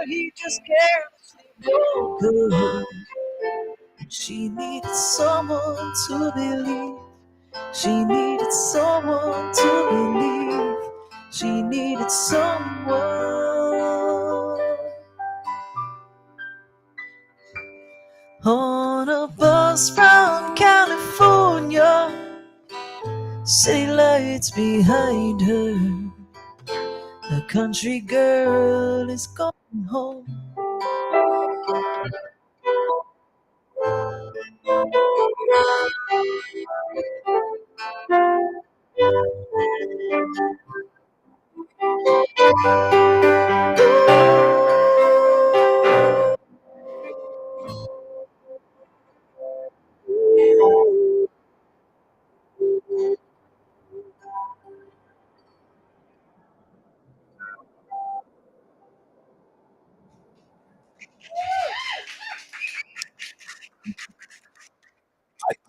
where he just carelessly broke her. She needed someone to believe. She needed someone to believe. She needed someone. On a bus from California, city lights behind her. The country girl is going home.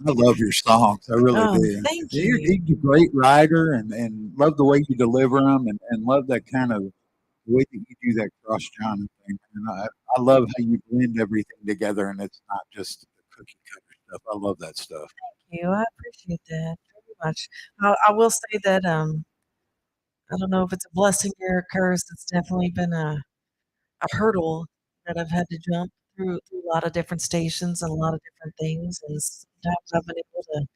I love your songs. I really do. Thank You're you. a great writer, and love the way you deliver them, and love that kind of the way that you do that cross genre thing. And I love how you blend everything together, and it's not just the cookie cutter stuff. I love that stuff. Thank you. I appreciate that very much. I will say that I don't know if it's a blessing or a curse. It's definitely been a hurdle that I've had to jump through a lot of different stations and a lot of different things. And sometimes I've been able to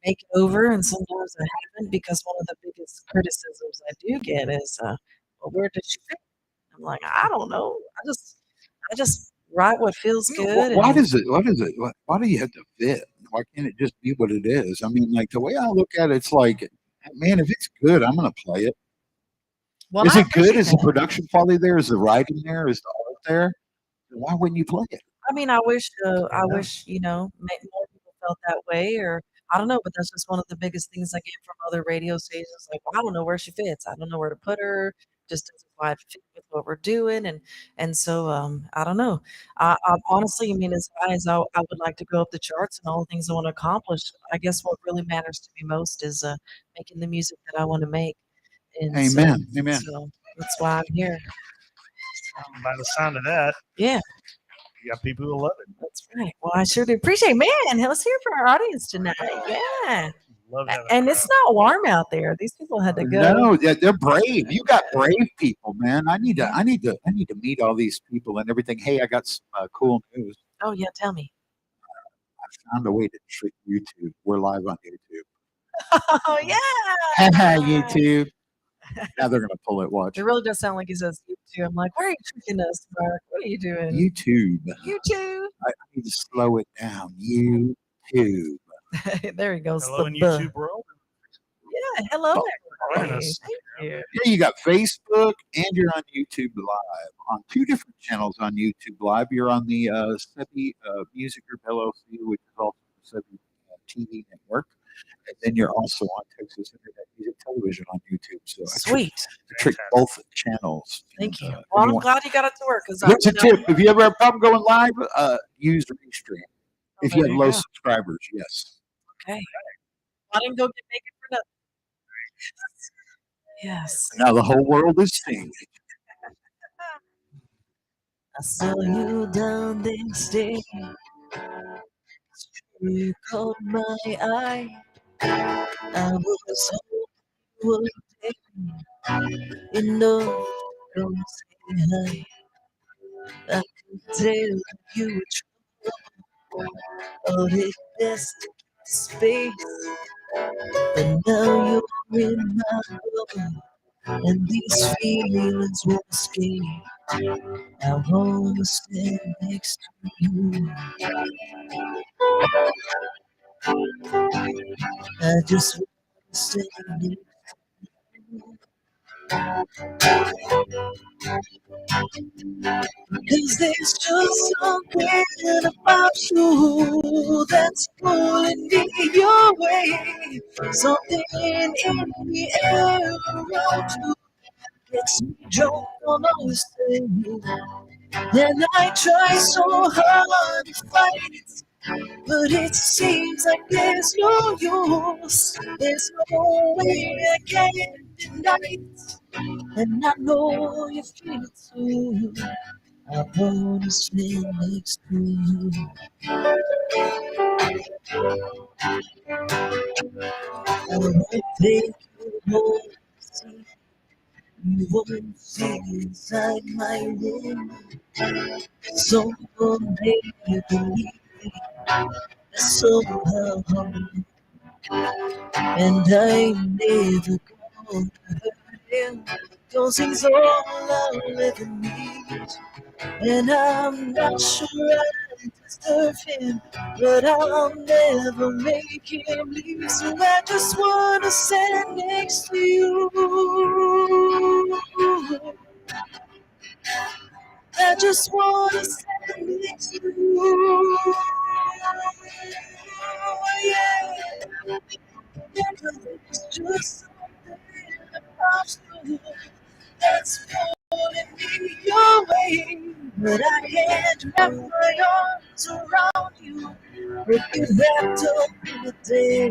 make it over, and sometimes I haven't because one of the biggest criticisms I do get is, "Well, where did you fit?" I'm like, "I don't know. I just write what feels good." Why And does it? What is it? Why do you have to fit? Why can't it just be what it is? I mean, like the way I look at it, it's like, man, if it's good, I'm going to play it. well, Is I it good? appreciate Is the that. production quality there? Is the writing there? Is the art there? Why wouldn't you play it? I mean, I wish, more people felt that way, or I don't know, but that's just one of the biggest things I get from other radio stations. Like, well, I don't know where she fits. I don't know where to put her. Just doesn't quite fit with what we're doing, and so I don't know. I honestly, I mean, as high as I would like to go up the charts and all the things I want to accomplish, I guess what really matters to me most is making the music that I want to make, and Amen. Amen. so that's why I'm here. By the sound of that, Yeah. you got people who love it. That's right. Well, I sure do appreciate, man. Let's hear from our audience tonight. Yeah. Love having a And crowd. it's not warm out there. These people had to go. No, they're brave. You got brave people, man. I need to meet all these people and everything. Hey, I got some cool news. Oh, yeah. Tell me. I found a way to trick YouTube. We're live on YouTube. Oh, yeah. YouTube. Now they're gonna pull it. Watch It really does sound like he says YouTube. I'm like, why are you tricking us, Mark? What are you doing? YouTube. YouTube. I need to slow it down. YouTube. There he goes. Hello the in buh. YouTube world. Yeah. Hello Oh, there. joining Hey, us. thank you. Yeah, you got Facebook and you're on YouTube Live on two different channels on YouTube Live. You're on the Sebi Music Group LLC, which is also the Sebi TV network, and then you're also on Texas Internet Music Television on YouTube. So Sweet. I trick both channels. Thank And, you. Well, I'm glad you got it to work. Here's a tip: if you ever have a problem going live, use Restream. If you there have you low go. subscribers, yes. Okay. I didn't go get naked for nothing. Yes. Now the whole world is seeing. I saw you down there stairs. You caught my eye. I was hoping you would take me enough to come say hi. I could tell you were trouble, but it's best to keep the space. But now you're in my bubble, and these feelings won't escape. I wanna stand next to you. I just wanna stand next to you. 'Cause there's just something about you that's pulling me your way. Something in the air around you gets me drunk on understanding. And I try so hard to fight it, but it seems like there's no use. There's no way I can deny it. and I know you feel it too. I wanna stand next to you. I wanna take you home. See, you won't see inside my room. Someday you believe me, somehow, and I never gonna hurt him. 'Cause he's all I ever need. And I'm not sure I deserve him, but I'll never make him leave. So I just wanna stand next to you. I just wanna stand next to you. Yeah, because it's just something about you that's pulling me your way. But I can't wrap my arms around you, but you wrapped up in the day.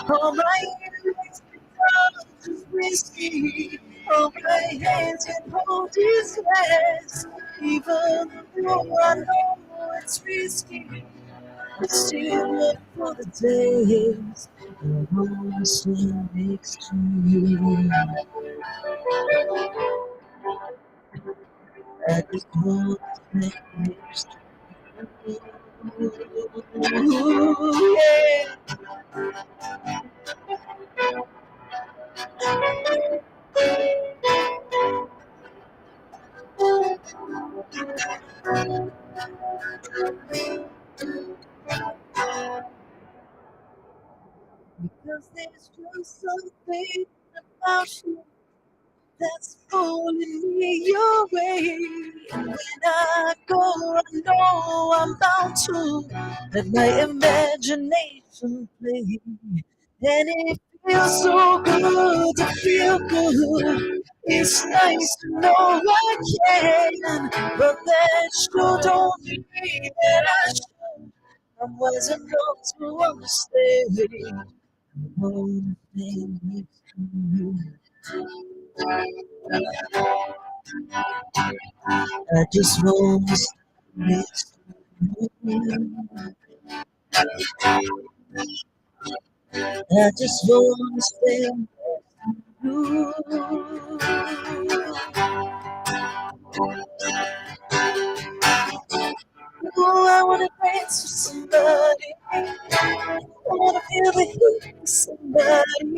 All my years without is risky. All my hands can hold his hands, even though I know it's risky. I still up for the days I wanna stand next to you. I just wanna stand next to you. Yeah. Because there's just something about you that's pulling me your way. And when I go, I know I'm bound to let my imagination play. And it feels so good to feel good. It's nice to know I can, but that sure don't mean that I should. I wasn't wrong to understand. One thing next to you. I just want to stand next to you. I just want to stand next to you. Oh, I wanna dance with somebody. I wanna feel the heat with somebody.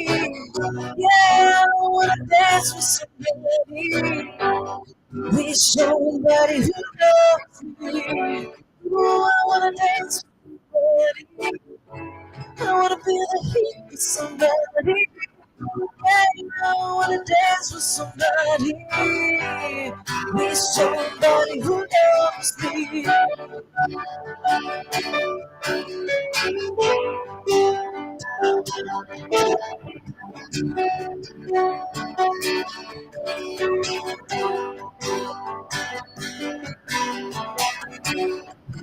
Yeah, I wanna dance with somebody. With somebody who loves me. Oh, I wanna dance with somebody. I wanna feel the heat with somebody. Yeah, I wanna dance with somebody. With somebody who loves me.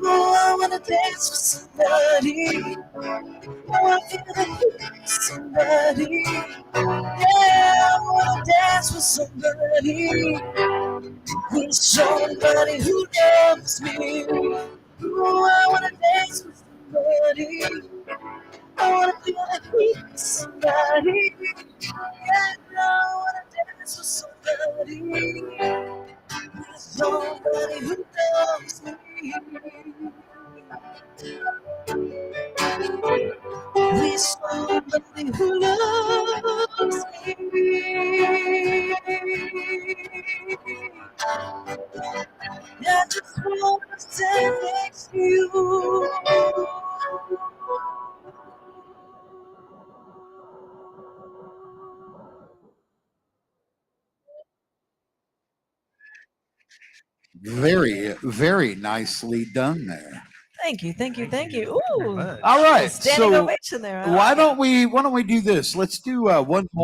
Oh, I wanna dance with somebody. I wanna feel the heat with somebody. Yeah, I wanna dance with somebody. With somebody who loves me. Oh, I wanna dance with somebody. I wanna feel the heat with somebody. Yeah, I wanna dance with somebody. With somebody who loves me. With somebody who loves me. I just want to stand next to you. Very, very nicely done there. Thank you, thank you, thank you. Very Ooh, much. All right, standing so ovation there. I why like it. don't we do this? Let's do one more. We're going to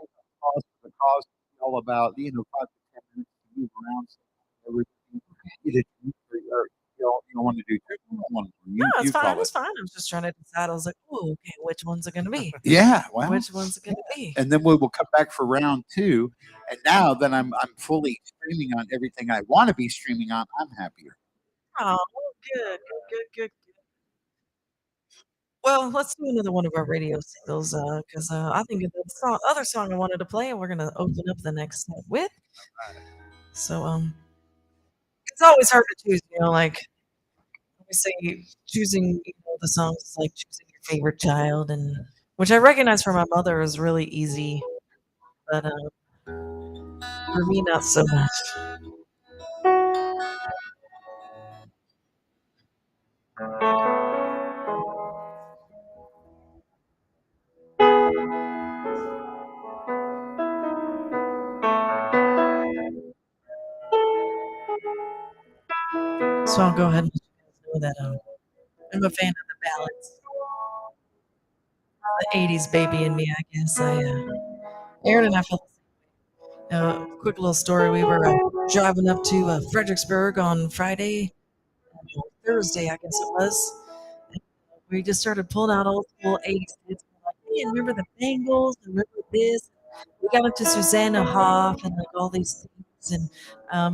take a pause for the cause. It's all about 5 to 10 minutes to move around, so everything you to drink or you don't want to do two? I don't want to. No, it's You fine. It call was it. fine. I was just trying to decide. I was like, oh, okay, which one's it going to be? Yeah. Well, Which one's it going to be? and then we will come back for round two. And now that I'm fully streaming on everything I want to be streaming on, I'm happier. Oh, good, good. Well, let's do another one of our radio singles because I think of the other song I wanted to play, and we're going to open up the next set with. So, it's always hard to choose, like we say, choosing the songs is like choosing your favorite child, and which I recognize from my mother is really easy, but for me, not so much. So I'll go ahead and let you guys know that I'm a fan of the ballads, the '80s baby in me, I guess. Aaron and I felt quick little story. We were driving up to Fredericksburg on Friday, Thursday, I guess it was. And we just started pulling out old school '80s hits. We're like, man, remember the Bangles? Remember this? We got into Susanna Hoff and like all these things, and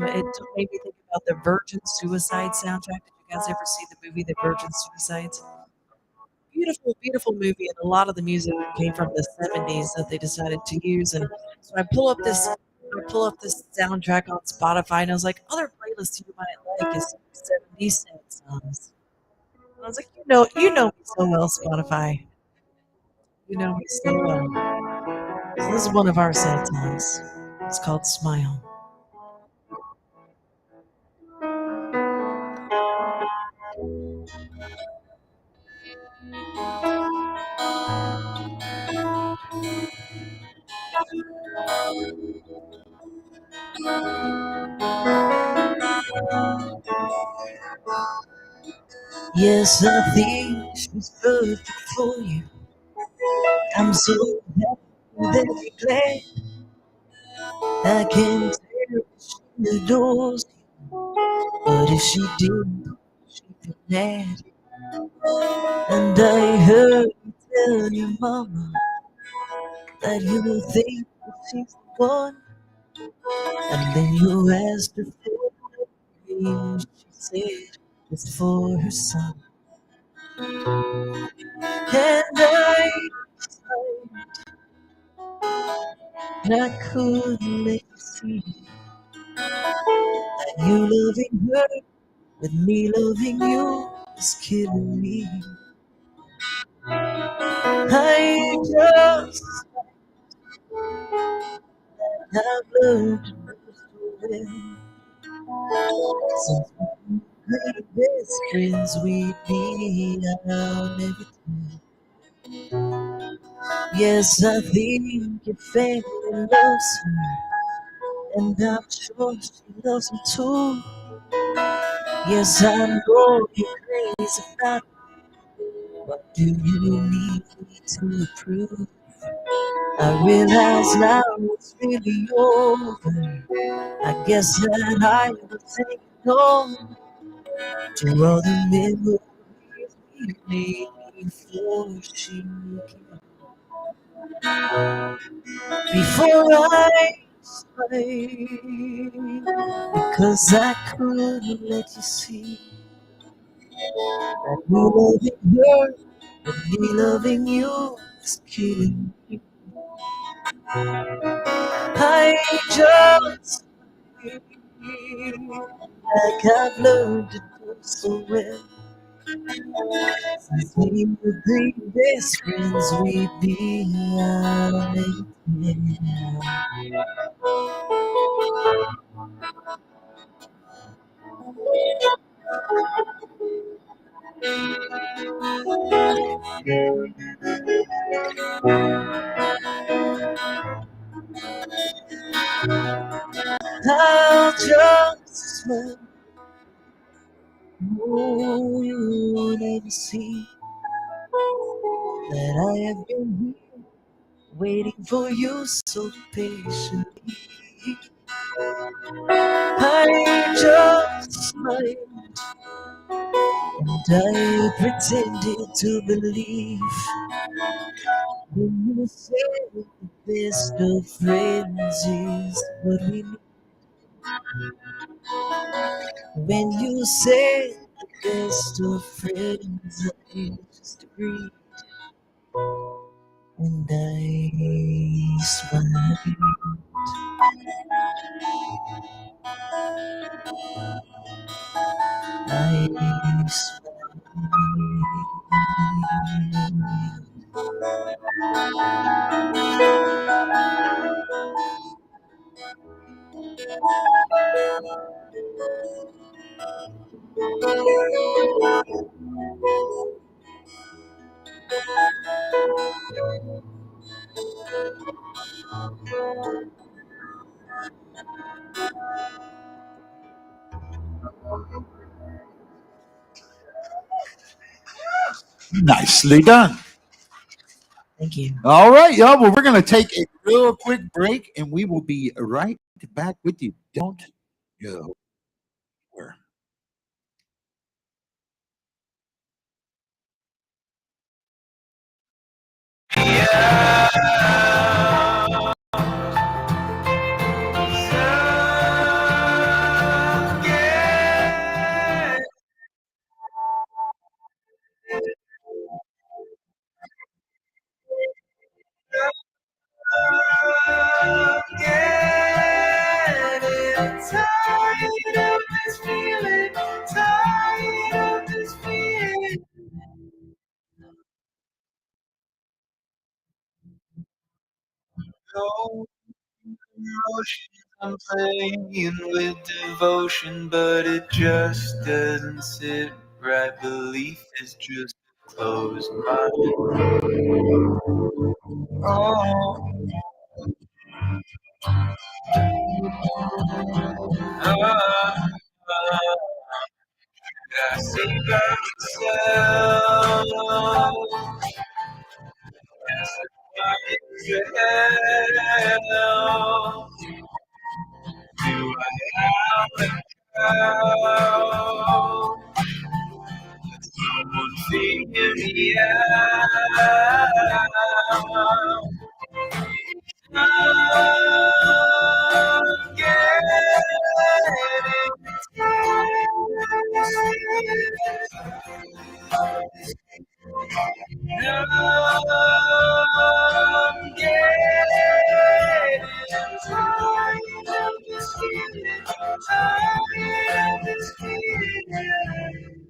made me think about the Virgin Suicide soundtrack. Did you guys ever see the movie The Virgin Suicides? Beautiful, beautiful movie, and a lot of the music came from the '70s that they decided to use. And so I pull up this soundtrack on Spotify, and I was like, other playlists you might like is '70s sad songs. And I was like, you know me so well, Spotify. You know me so well. So this is one of our sad songs. It's called Smile. Yes, I think she's perfect for you. I'm so happy that you're glad. I can tell she adores you, but if she didn't, she'd be mad. And I heard you tell your mama that you think that she's the one. And then you asked her for a ring. She said it's for her son. And I sighed, and I couldn't let you see that you loving her with me loving you is killing me. I just have learned to know so well. Since we were best friends, we'd be out every time. Yes, I think your family loves her, and I'm sure she loves him too. Yes, I know you're crazy about it. What do you need me to prove? I realize now it's really over. I guess that I was hanging on to all the memories we made before she came. Before I smiled, because I couldn't let you see that me loving her and me loving you is killing me. I just feel like I've learned to do so well. Since we were the best friends, we'd be out again. I'll just smile. Oh, you will never see that I have been here waiting for you so patiently. I just smile And I pretended to believe when you said the best of friends is what we need. When you said the best of friends, I just agreed. And I smiled. I smiled. Nicely done. Thank you. All right, y'all. Well, we're going to take a real quick break and we will be right back with you. Don't go where. I'm playing with devotion, but it just doesn't sit right. Belief is just a closed mind. Oh, ah, I say by myself, your hell. Do I have a cow? Someone figure me out. I'm getting I'm getting tired of this feeling, tired of this feeling.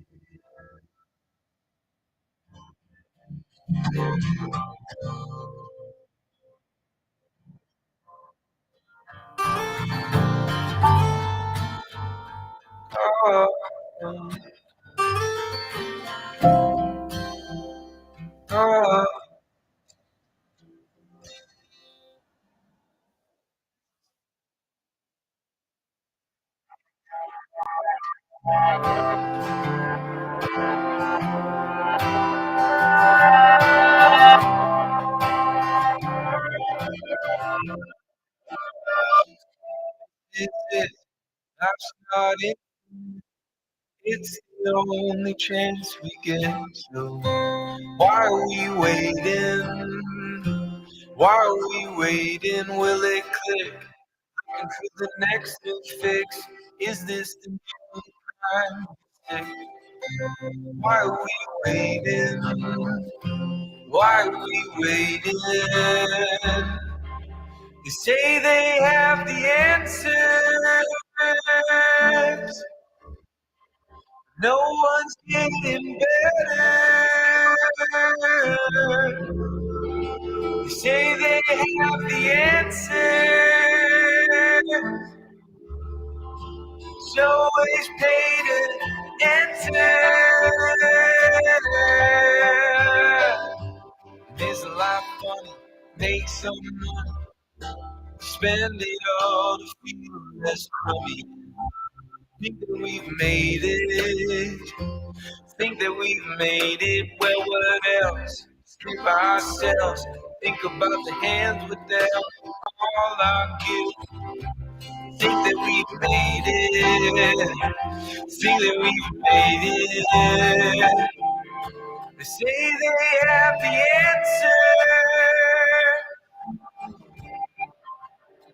Oh, oh, it's it. I've started. It's the only chance we get. So why are we waiting? Why are we waiting? Will it click? And for the next new fix, is this the new time? Why are we waiting? Why are we waiting? They say they have the answers. No one's getting better. They say they have the answers. It's always pay to enter. Is life funny? Make some money, spend it all to feel less crummy. Think that we've made it. Think that we've made it. Well, what else? Strip ourselves. Think about the hands we're dealt. All our guilt. think that we've made it. Think that we've made it. They say they have the answer,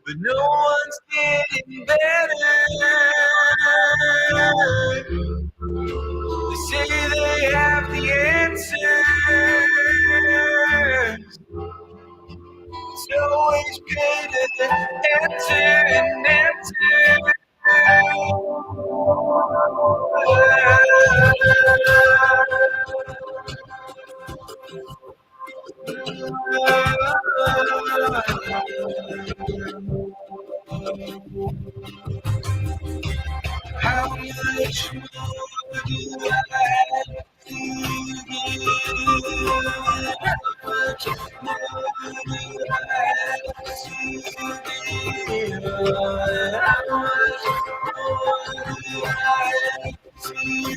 but no one's getting better. They say they have the answer. It's always greater than enter and enter. How much more do I have to give? How much more do I have to give? How much more do I have to give?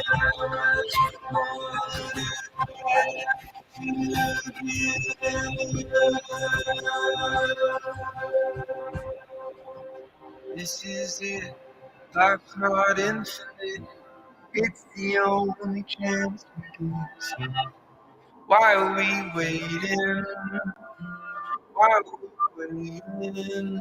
How much more do I have to give? This is it, life not infinite. It's the only chance we get. Why are we waiting? Why are we waiting?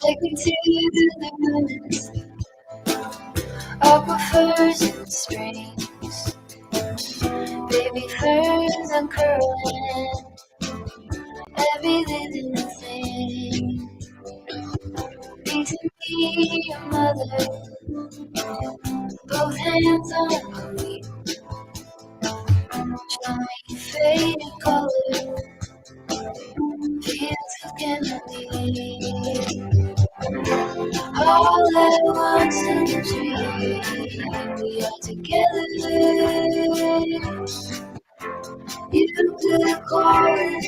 Take me to the mountains, aquifers and springs, baby ferns uncurling, every living thing. Be to me your mother, both hands on me, show me faded color, fields of Kennedy. All at once in the dream, we are together. You could call it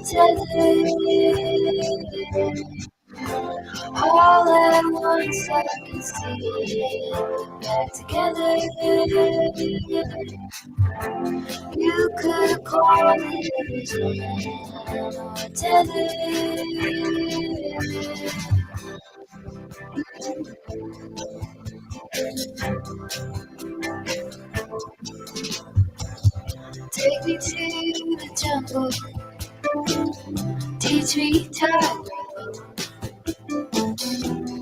tethered. All at once I can see it back together. You could call it tethered. Take me to the jungle, teach me time,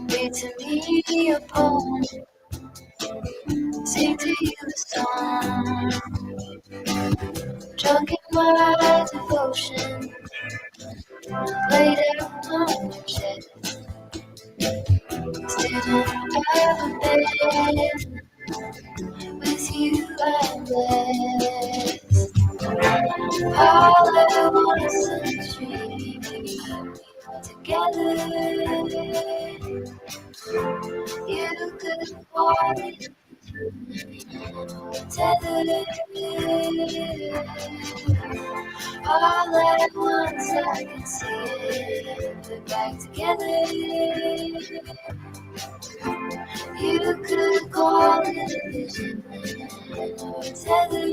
read to me a poem, sing to you a song. Drunk in my devotion, laid out on your chest, still have a bed, with you I'm blessed. All at once and dreaming together. You could walk it tethered. All at once I can see it, put back together. You could call it vision or tethered.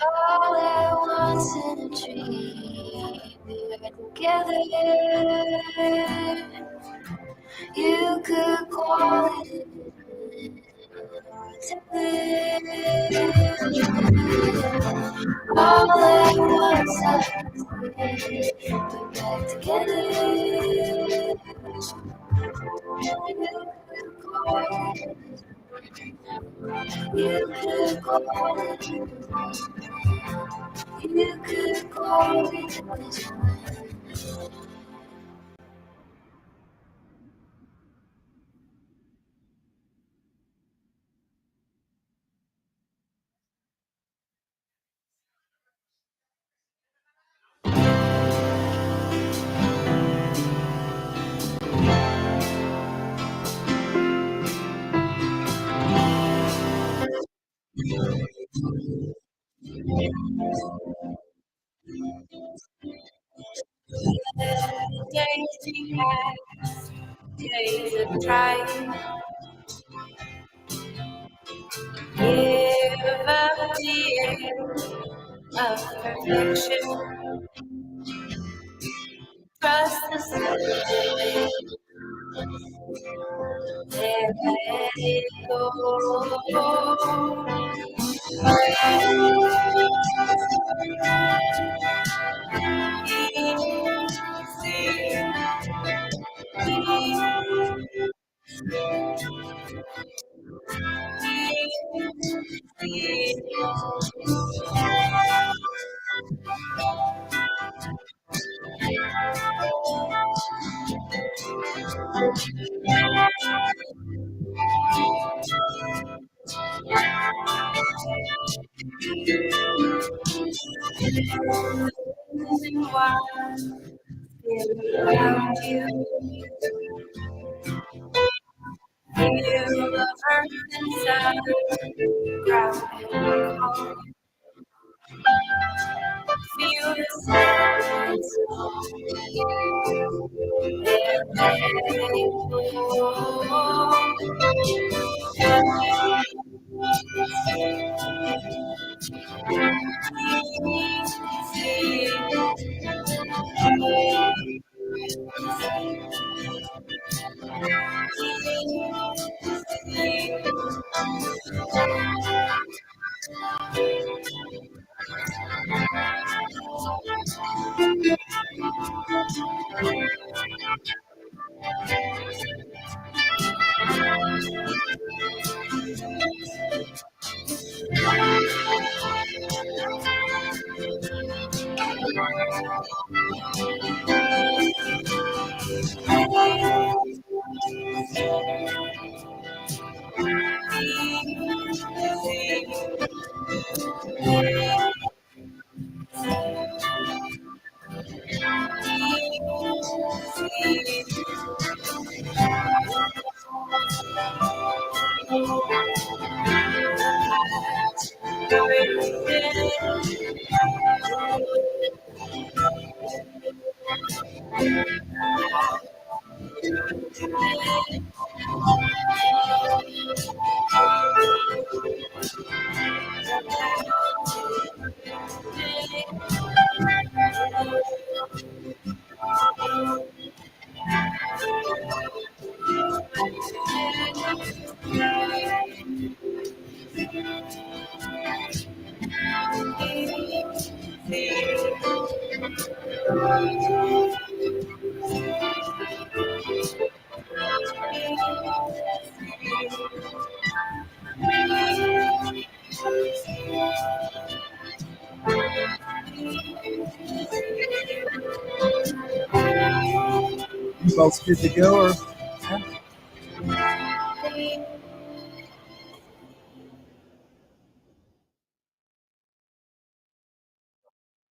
All at once in a dream, we were together. You could call it tethered. All at once I can see it, put back together. You could call it, you could call it. Days we had, days of trying, give up the air of perfection, trust the sun and let it go. Losing wild around you, feel the earth inside, ground and calm, feel the silence and let it go. You folks good to go?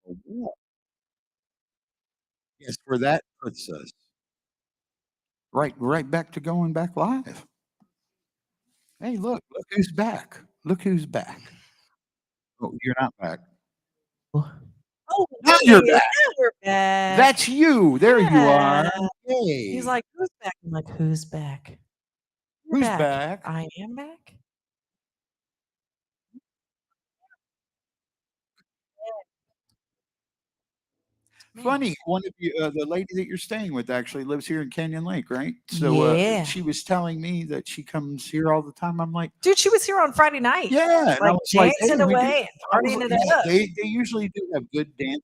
Or guess where that puts us? Right back to going back live. Hey, look who's back. Look who's back. Oh, you're not back. Oh, Now you're hey, back. now we're back. That's you. There you are. Yeah. Yay. He's like, "Who's back?" I'm like, "Who's back?" You're Who's back? I am back. Man. Funny, one of you, the lady that you're staying with actually lives here in Canyon Lake, right? So Yeah. she was telling me that she comes here all the time. I'm like, Dude, she was here on Friday night. yeah. And I Like was like, hey, dancing we do. away and I was partying like, it yeah, up. they usually do have good dancing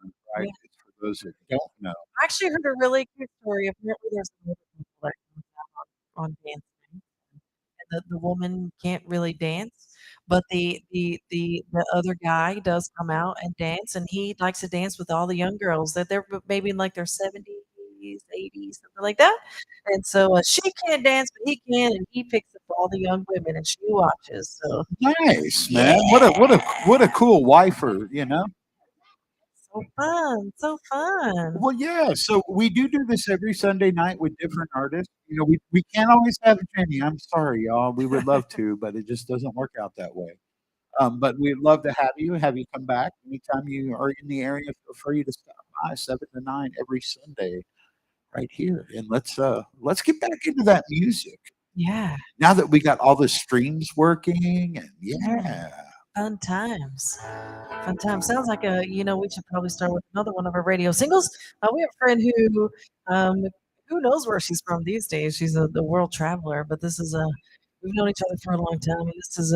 on Fridays for those that don't know. I actually heard a really cute story. Apparently, there's some other people that comes out on on dance night. The woman can't really dance, but the other guy does come out and dance, and he likes to dance with all the young girls that they're maybe in like their 70s, 80s, something like that. And so she can't dance, but he can, and he picks up all the young women, and she watches. So Nice, man. yeah, What a cool wifer, you know? so fun, so fun. Well, yeah. So we do this every Sunday night with different artists. You know, we can't always have Jenny. I'm sorry, y'all. We would love to, but it just doesn't work out that way. But we'd love to have you come back anytime you are in the area. Feel free to stop by 7 to 9 every Sunday right here, and let's get back into that music Yeah, now that we got all the streams working. And yeah, yeah, fun times. Fun time. Sounds like we should probably start with another one of our radio singles. We have a friend who knows where she's from these days. She's the world traveler, but this is we've known each other for a long time, and this is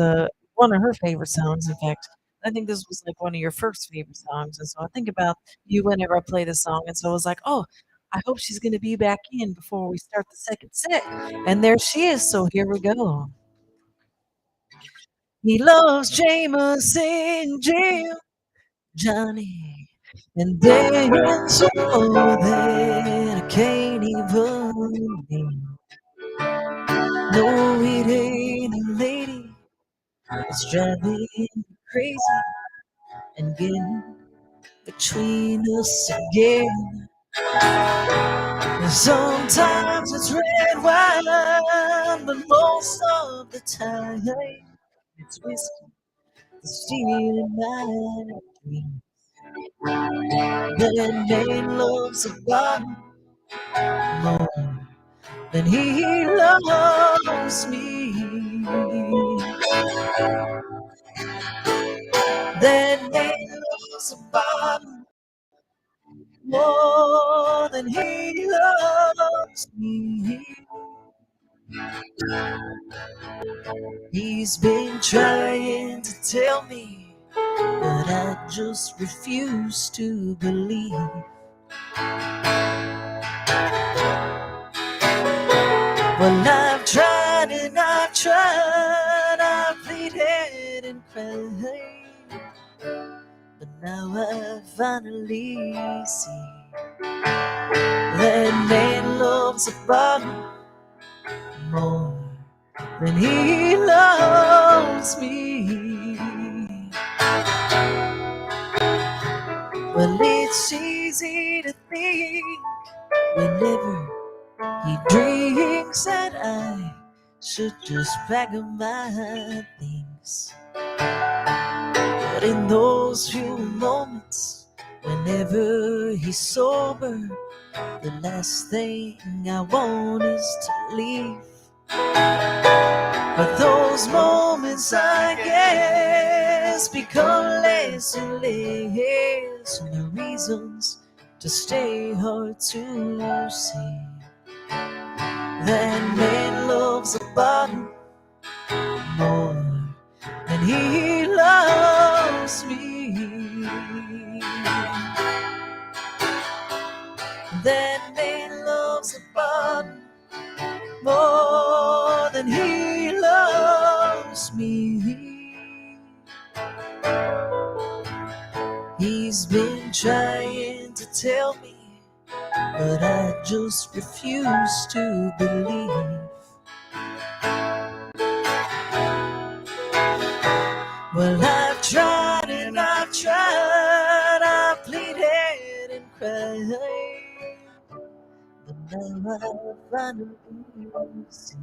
one of her favorite songs. In fact, I think this was like one of your first favorite songs, and so I think about you whenever I play this song, and so I was like, oh, I hope she's going to be back in before we start the second set, and there she is. So here we go. He loves Jameson Jim. Johnny, and then so that I can't even name. No, it ain't a lady. It's driving me crazy and getting between us again. And sometimes it's red wine, but most of the time it's whiskey that's stealing my dreams. That man loves a bottle more than he loves me. That man loves a bottle more than he loves me. He's been trying to tell me, but I just refuse to believe. Well, I've tried and I've tried, I've pleaded and cried, but now I finally see that man loves a bottle more than he loves me. Well, it's easy to think whenever he drinks that I should just pack up my things. But in those few moments, whenever he's sober, the last thing I want is to leave. But those moments, I guess, become less and less, and the reasons to stay hard to see. That man loves a bottle more than he loves me. That man loves a bottle more than he loves me. He's been trying to tell me, but I just refuse to believe. Well, I've tried and I've tried, I've pleaded and cried, but now I finally see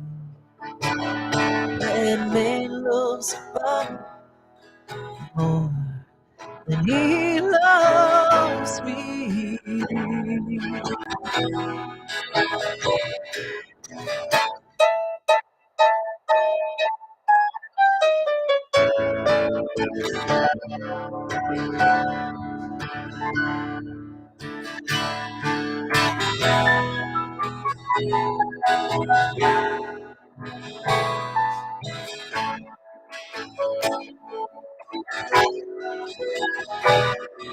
that man loves a bottle more than he loves me.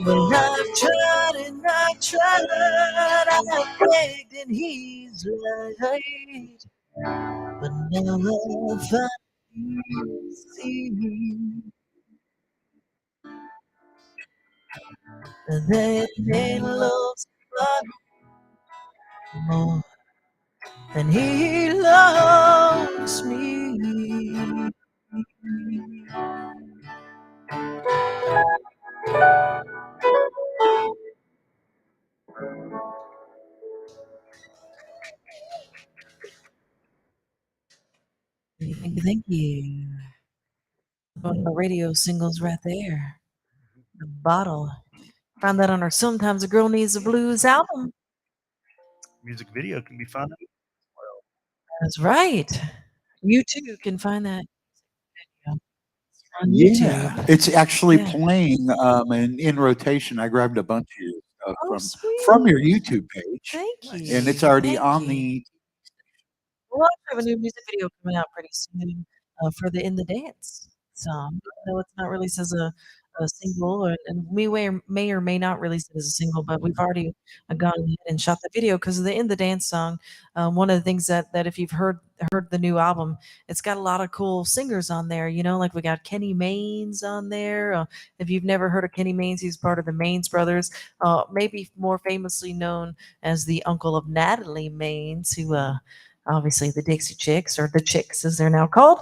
Well, I've tried and I've tried, I've begged and he's lied. but now I find you see that man loves God more than he loves me. Thank you. One of the radio singles right there. The Bottle. Found that on our Sometimes a Girl Needs the Blues album. Music video can be found. That's right. You too can find that on Yeah, YouTube. it's actually Yeah. playing in rotation. I grabbed a bunch of your stuff Oh, from your sweet. YouTube page, Thank and it's you. already Thank on you. the. We'll also have a new music video coming out pretty soon for the In the Dance song. Though it's not released as a single, and we may or may not release it as a single, but we've already gone ahead and shot the video because of the In the Dance song. One of the things that if you've heard the new album, it's got a lot of cool singers on there. You know, like we got Kenny Maynes on there. If you've never heard of Kenny Maynes, he's part of the Maynes brothers, maybe more famously known as the uncle of Natalie Maynes, who obviously the Dixie Chicks, or the Chicks as they're now called.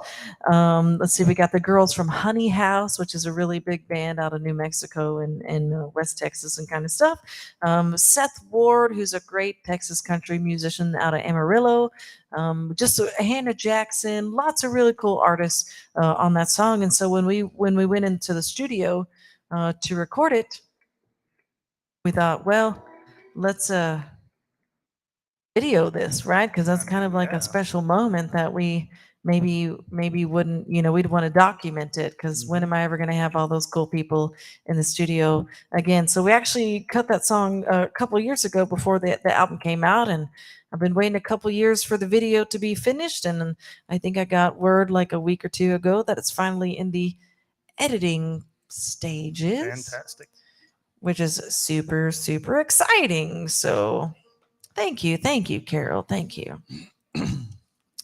Let's see, we got the girls from Honey House, which is a really big band out of New Mexico and West Texas and kind of stuff. Seth Ward, who's a great Texas country musician out of Amarillo. Hannah Jackson, lots of really cool artists on that song. And so when we went into the studio to record it, we thought, well, let's video this, right? Because that's kind of like a special moment that we maybe wouldn't, we'd want to document it, because when am I ever going to have all those cool people in the studio again? So we actually cut that song a couple of years ago before the album came out, and I've been waiting a couple years for the video to be finished, and I think I got word like a week or two ago that it's finally in the editing stages, Fantastic. which is super, super exciting. So thank you, Carol. Thank you.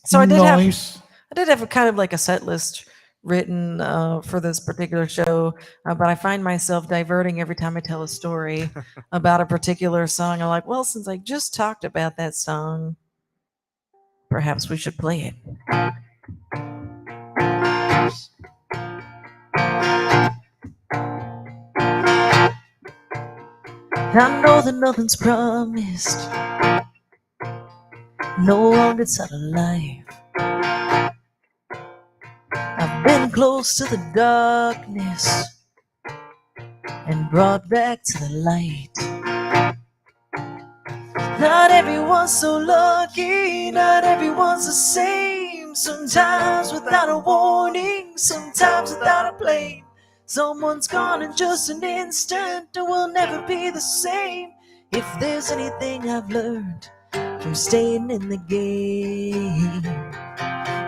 So I did have a kind of like a set list written for this particular show, but I find myself diverting every time I tell a story about a particular song. I'm like, well, since I just talked about that song, perhaps we should play it. I know that nothing's promised, no one gets out alive. I've been close to the darkness and brought back to the light. Not everyone's so lucky, not everyone's the same. Sometimes without a warning, sometimes without a blame. Someone's gone in just an instant and we'll never be the same. If there's anything I've learned from staying in the game,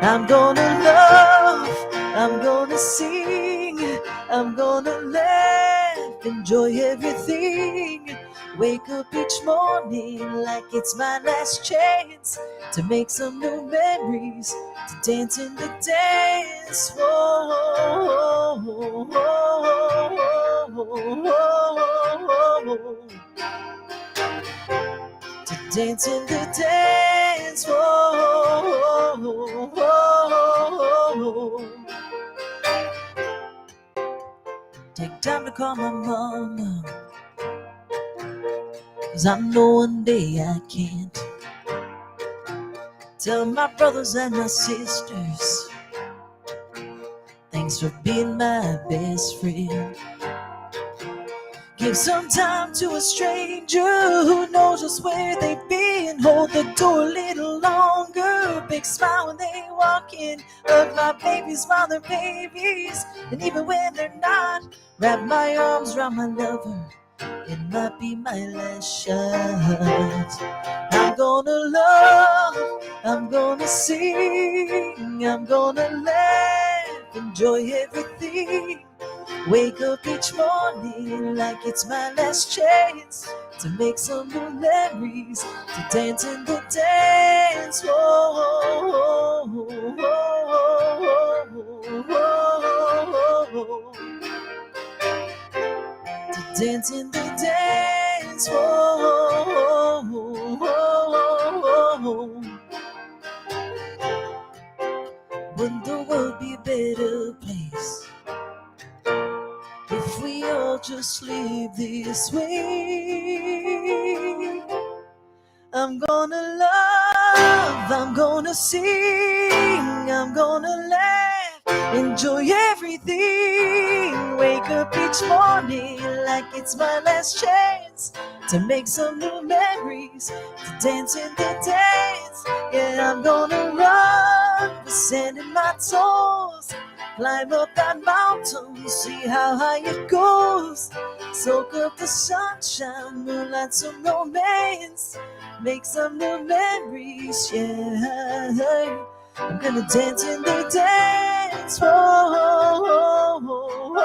I'm gonna love, I'm gonna sing, I'm gonna laugh, enjoy everything. Wake up each morning like it's my last chance to make some new memories, to dance in the dance floor. To dance in the dance floor. Take time to call my mama, 'cause I know one day I can't. Tell my brothers and my sisters, thanks for being my best friend. Give some time to a stranger who knows just where they've been. Hold the door a little longer, big smile when they walk in. Hug my babies while they're babies, and even when they're not, wrap my arms around my lover. It might be my last shot. I'm gonna love, I'm gonna sing, I'm gonna laugh, enjoy everything. Wake up each morning like it's my last chance to make some new memories, to dance in the dance. Whoa, whoa, whoa, whoa, to dance in the dance. Whoa, wouldn't the world be a better place if we all just live this way? I'm gonna love, I'm gonna sing, I'm gonna laugh, enjoy everything. Wake up each morning like it's my last chance to make some new memories, to dance in the dance. Yeah, I'm gonna run with sand in my toes, climb up that mountain, see how high it goes. Soak up the sunshine, moonlight, some romance, make some new memories, yeah. I'm gonna dance in the dance. Whoa, whoa, whoa,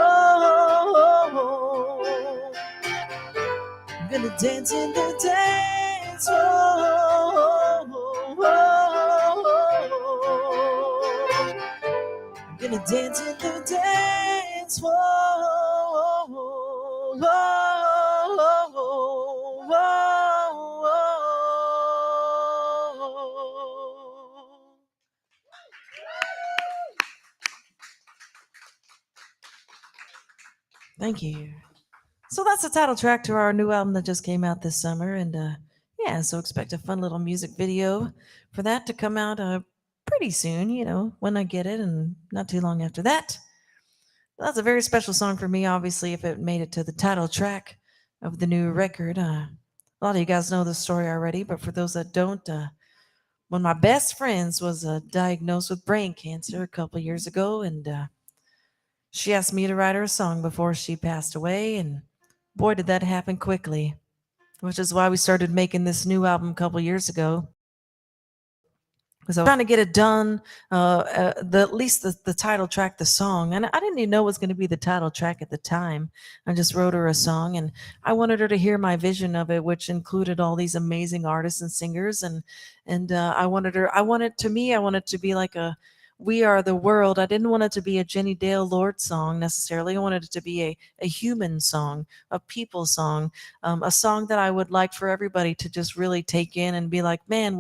whoa. I'm gonna dance in the dance. Whoa, whoa, whoa. I'm gonna dance in the dance. Whoa, whoa, whoa, whoa, whoa. Thank you. So that's the title track to our new album that just came out this summer, and yeah, so expect a fun little music video for that to come out pretty soon. You know, when I get it, and not too long after that. That's a very special song for me, obviously, if it made it to the title track of the new record. A lot of you guys know the story already, but for those that don't, one of my best friends was diagnosed with brain cancer a couple years ago, and she asked me to write her a song before she passed away, and boy, did that happen quickly, which is why we started making this new album a couple years ago. Because I was trying to get it done, at least the title track, the song, and I didn't even know it was going to be the title track at the time. I just wrote her a song, and I wanted her to hear my vision of it, which included all these amazing artists and singers, and I wanted it to be like a "We Are the World." I didn't want it to be a Jenny Dale Lord song necessarily. I wanted it to be a human song, a people song, a song that I would like for everybody to just really take in and be like, man,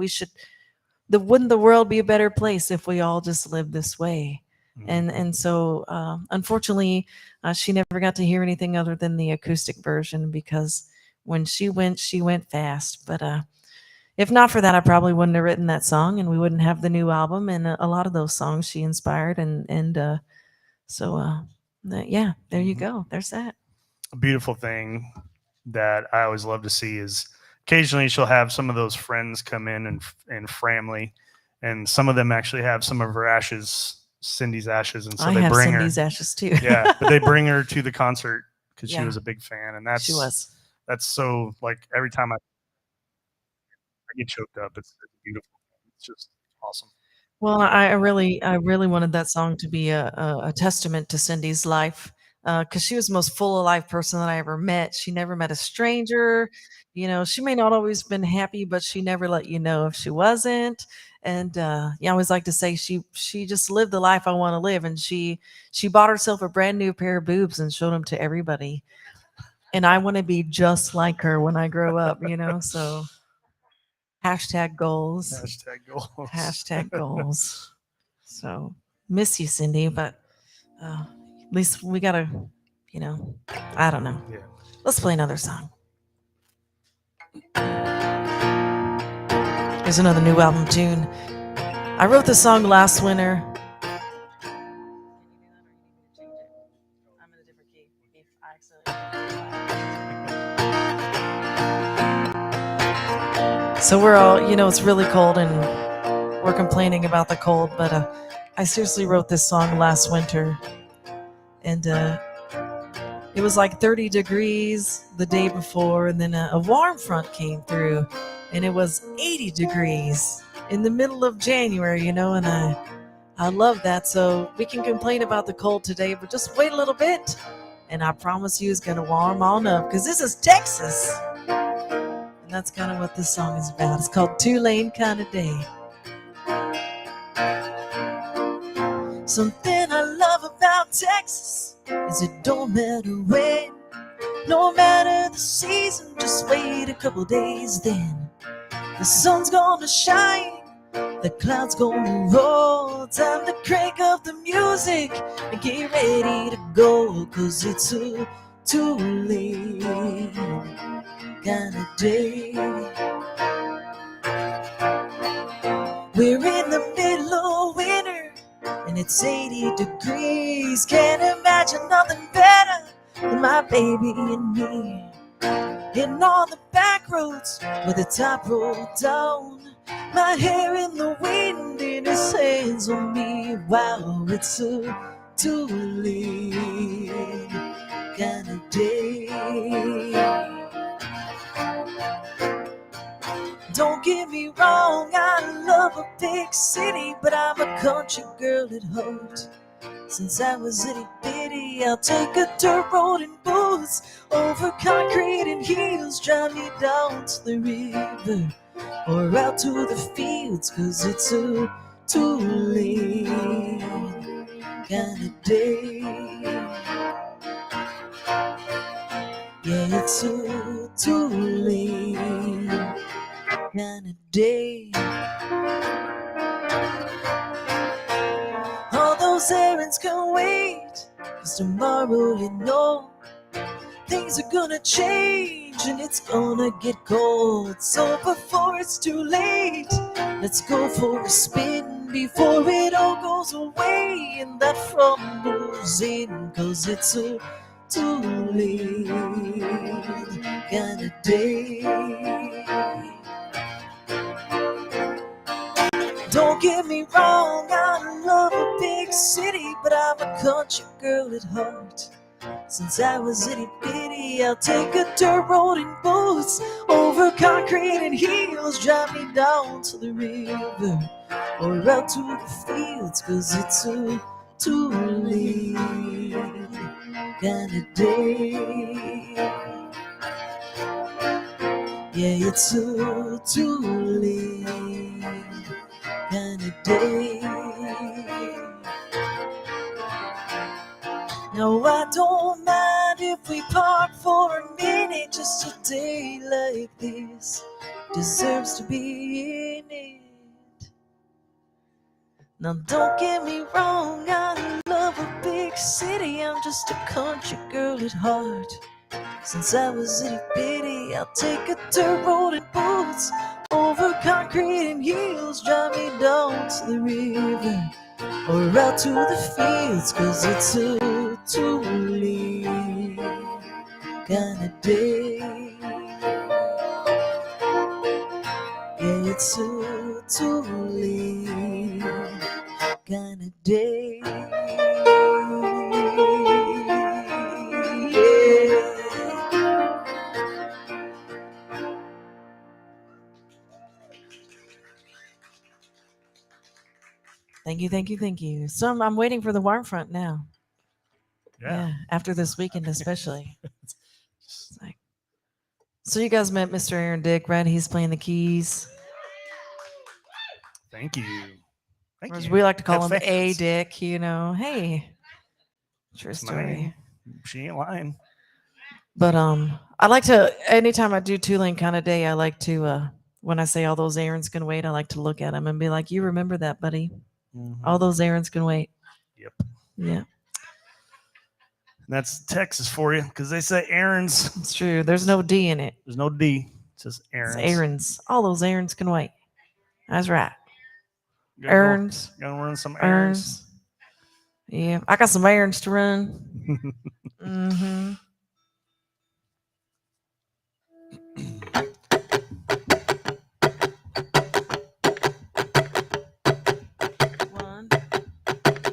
wouldn't the world be a better place if we all just lived this way? And so unfortunately, she never got to hear anything other than the acoustic version, because when she went fast. But if not for that, I probably wouldn't have written that song, and we wouldn't have the new album and a lot of those songs she inspired. And so yeah, there you go. There's that. A beautiful thing that I always love to see is occasionally she'll have some of those friends come in and family, and some of them actually have some of her ashes, Cindy's ashes, and so I they have bring Cindy's her. ashes too. Yeah, but they bring her to the concert because she Yeah. was a big fan, and She was. that's so, like, every time I get choked up. It's beautiful. It's just awesome. Well, I really wanted that song to be a testament to Cindy's life, because she was the most full of life person that I ever met. She never met a stranger. You know, she may not always been happy, but she never let you know if she wasn't. And yeah, I always like to say she just lived the life I want to live, and she bought herself a brand new pair of boobs and showed them to everybody. And I want to be just like her when I grow up. You know, so hashtag goals. Hashtag goals. Hashtag goals. So miss you, Cindy, but at least we gotta, I don't know. Yeah. Let's play another song. Here's another new album tune. I wrote this song last winter. So we're all, it's really cold and we're complaining about the cold, but I seriously wrote this song last winter, and it was like 30 degrees the day before, and then a warm front came through, and it was 80 degrees in the middle of January, and I love that. So we can complain about the cold today, but just wait a little bit. And I promise you it's going to warm on up because this is Texas. And that's kind of what this song is about. It's called Two-Lane Kind of Day. Something I love about Texas is it don't matter when, no matter the season, just wait a couple days, then the sun's gonna shine, the clouds gonna roll. Time to crank up the music and get ready to go, 'cause it's a too-late kind of day. We're in the middle of winter and it's 80 degrees. Can't imagine nothing better than my baby and me. Hitting on the back roads with the top rolled down, my hair in the wind and his hands on me. Wow, it's a too-late kind of day. Don't get me wrong, I love a big city, but I'm a country girl at heart. Since I was itty bitty, I'll take a dirt road and boots over concrete and heels, drive me down to the river or out to the fields, 'cause it's a too-late kind of day. Yeah, it's a too-late kind of day. All those errands can wait, 'cause tomorrow, you know, things are gonna change and it's gonna get cold. So before it's too late, let's go for a spin before it all goes away and that fun moves in, 'cause it's a too-late kind of day. Don't get me wrong, I love a big city, but I'm a country girl at heart. Since I was itty bitty, I'll take a dirt road and boots over concrete and heels, drive me down to the river or out to the fields, 'cause it's a too-late kind of day. Yeah, it's a too-late kind of day. No, I don't mind if we park for a minute. Just a day like this deserves to be in it. Now don't get me wrong, I love a big city, I'm just a country girl at heart. Since I was itty bitty, I'll take a dirt road and boots over concrete and heels, drive me down to the river or out to the fields, 'cause it's a too-late kind of day. Yeah, it's a too-late kind of day. Yeah. Thank you, thank you, thank you. So I'm waiting for the warm front now. Yeah, after this weekend especially. It's like, so you guys met Mr. Aaron Dick, right? He's playing the keys. Thank you. Or as we like to call him, Have A fans. Dick, you know. Hey. True That's my story. name. She ain't lying. But I like to, anytime I do two-lane kind of day, I like to when I say all those errands can wait, I like to look at them and be like, you remember that, buddy. All those errands can wait. Yep. Yeah. And that's Texas for you, because they say errands. It's true. There's no D in it. There's no D. It says errands. It's errands. All those errands can wait. That's right. Gotta Errands. Gonna run some errands. Yeah. I got some errands to run. Mm-hmm. One,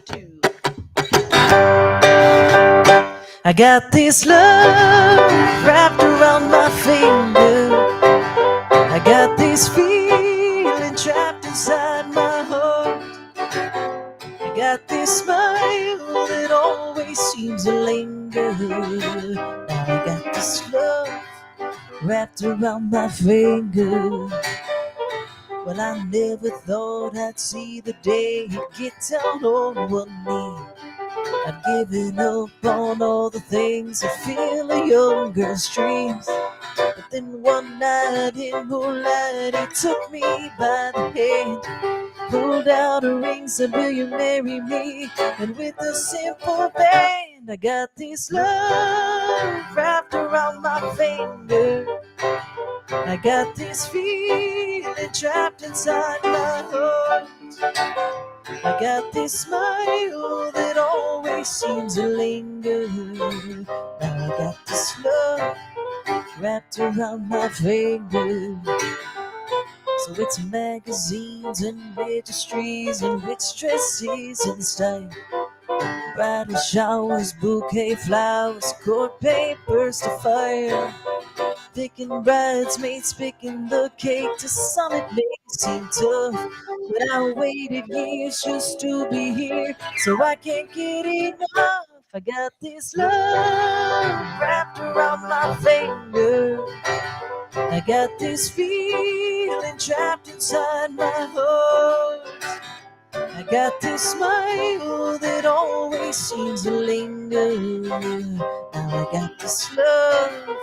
two. I got this love wrapped around my finger. I got this feeling trapped inside my heart. I got this smile that always seems to linger. finger. Now I got this love wrapped around my finger. Well, I never thought I'd see the day he'd get down on one knee. I'd given up on all the things that fill a young girl's dreams. But then one night in moonlight, he took me by the hand, pulled out a ring, said, will you marry me? And with a simple band, I got this love wrapped around my finger. I got this feeling trapped inside my heart. I got this smile that always seems to linger. Now I got this love wrapped around my finger. So it's magazines and registries and rich dresses and style, bridal showers, bouquet flowers, court papers to fire, picking bridesmaids, picking the cake to some it may seem tough. But I waited years just to be here, so I can't get enough. I got this love wrapped around my finger. I got this feeling trapped inside my heart. I got this smile that always seems to linger. Now I got this love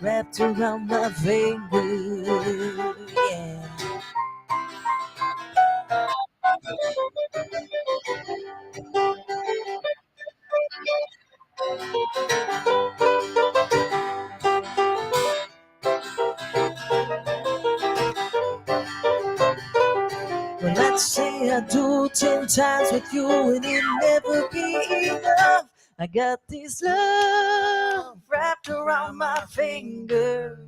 wrapped around my finger. Yeah. Well, let's say I do 10 times with you and it'll never be enough. I got this love wrapped around my finger.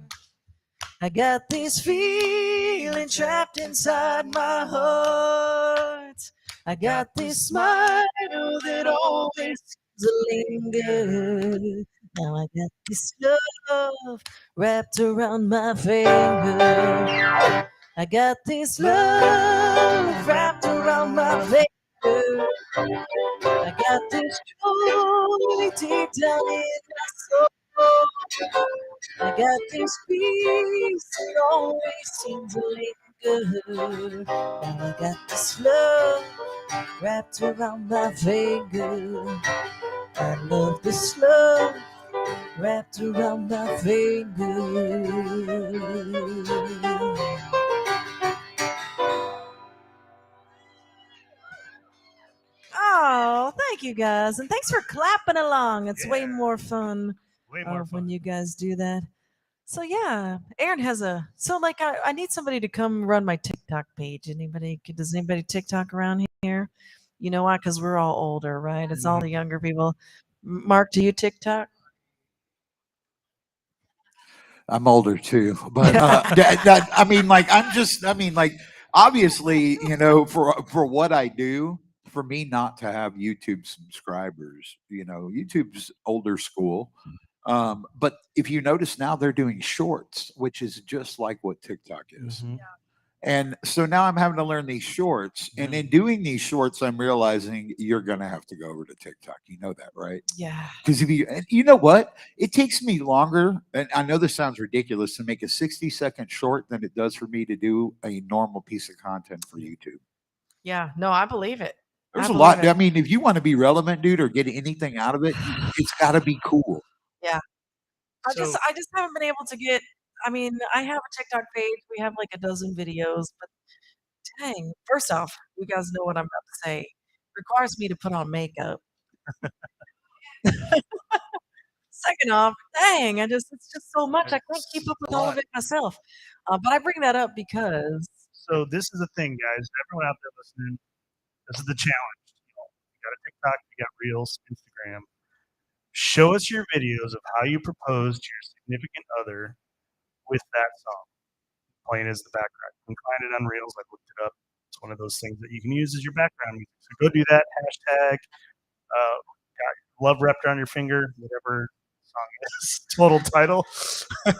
I got this feeling trapped inside my heart. I got this smile that always seems to linger. Now I got this love wrapped around my finger. I got this love wrapped around my finger. I got this joy deep down in my soul. I got this peace that always seems to linger. Now I got this love wrapped around my finger. I love this love wrapped around my finger. Oh, thank you guys. And thanks for clapping along. It's way more fun Way more when fun. you guys do that. So yeah, Aaron has I need somebody to come run my TikTok page. Does anybody TikTok around here? You know why? Because we're all older, right? It's all the younger people. Mark, do you TikTok? I'm older too, but I mean, like, obviously, for what I do, for me not to have YouTube subscribers, YouTube's older school. But if you notice now, they're doing shorts, which is just like what TikTok is. Mhm. And so now I'm having to learn these shorts. And in doing these shorts, I'm realizing you're going to have to go over to TikTok. You know that, right? Yeah. Because and you know what? It takes me longer. And I know this sounds ridiculous to make a 60-second short than it does for me to do a normal piece of content for YouTube. Yeah. No, I believe it. There's a lot. I mean, if you want to be relevant, dude, or get anything out of it, it's got to be cool. Yeah. I So just haven't been able to get. I mean, I have a TikTok page. We have like a dozen videos, but dang, first off, you guys know what I'm about to say. Requires me to put on makeup. Second off, dang, it's just so much. I can't keep up with all of it myself. But I bring that up because so this is the thing, guys. Everyone out there listening, this is the challenge. You got a TikTok, you got Reels, Instagram. Show us your videos of how you proposed to your significant other with that song playing as the background. You can find it on Reels. I looked it up. It's one of those things that you can use as your background music. So go do that. Hashtag got love wrapped around your finger, whatever song Total title.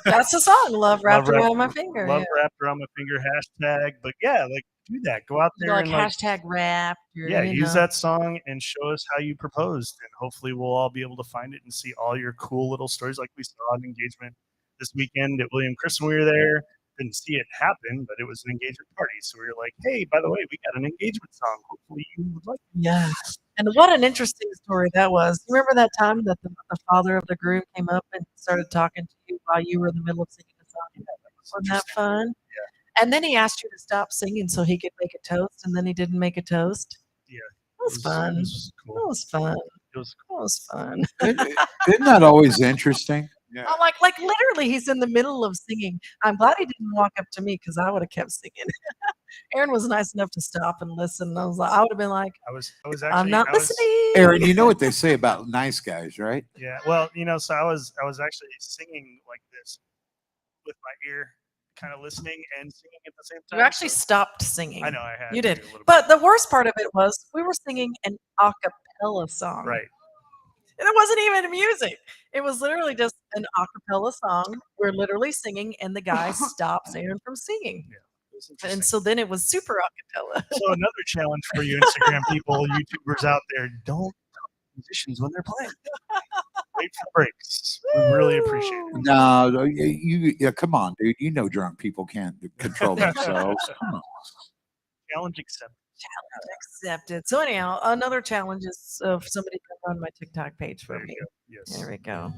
That's the song, Love Wrapped Love Around My Finger. Love Yeah. wrapped around my finger hashtag. But yeah, like do that. Go out You there go like and like hashtag wrapped. yeah, use that song and show us how you proposed, and hopefully we'll all be able to find it and see all your cool little stories, like we saw an engagement this weekend at William Chris when we were there. Didn't see it happen, but it was an engagement party, so we were like, "Hey, by the way, we got an engagement song. Hopefully you would like it." Yeah. And what an interesting story that was. You remember that time that the father of the groom came up and started talking to you while you were in the middle of singing the song? Yeah, that was Wasn't that interesting. fun? Yeah. And then he asked you to stop singing so he could make a toast, and then he didn't make a toast. Yeah, That was fun. It was That cool. was fun. It was That was fun. Isn't that always interesting? yeah. I'm like literally, he's in the middle of singing. I'm glad he didn't walk up to me because I would have kept singing. Aaron was nice enough to stop and listen. I would have been like, I was actually I'm not I was, listening. Aaron, you know what they say about nice guys, right? Yeah, well, so I was actually singing like this with my ear kind of listening and singing at the same time. You actually so- stopped singing. I know I had You to did. a little But the worst part of it was we were singing an a cappella song. bit. Right. And it wasn't even music. It was literally just an a cappella song. We're literally singing, and the guy stops Aaron from singing. Yeah. It was And interesting. so then it was super a cappella. So another challenge for you Instagram people, YouTubers out there, don't talk to musicians when they're playing. Wait for breaks. We really appreciate it. No, yeah, come on, dude. You know, drunk people can't control themselves. Come on. Challenge accepted. Accepted. So anyhow, another challenge is if somebody can run my TikTok page for There me. you go. Yes. There we go.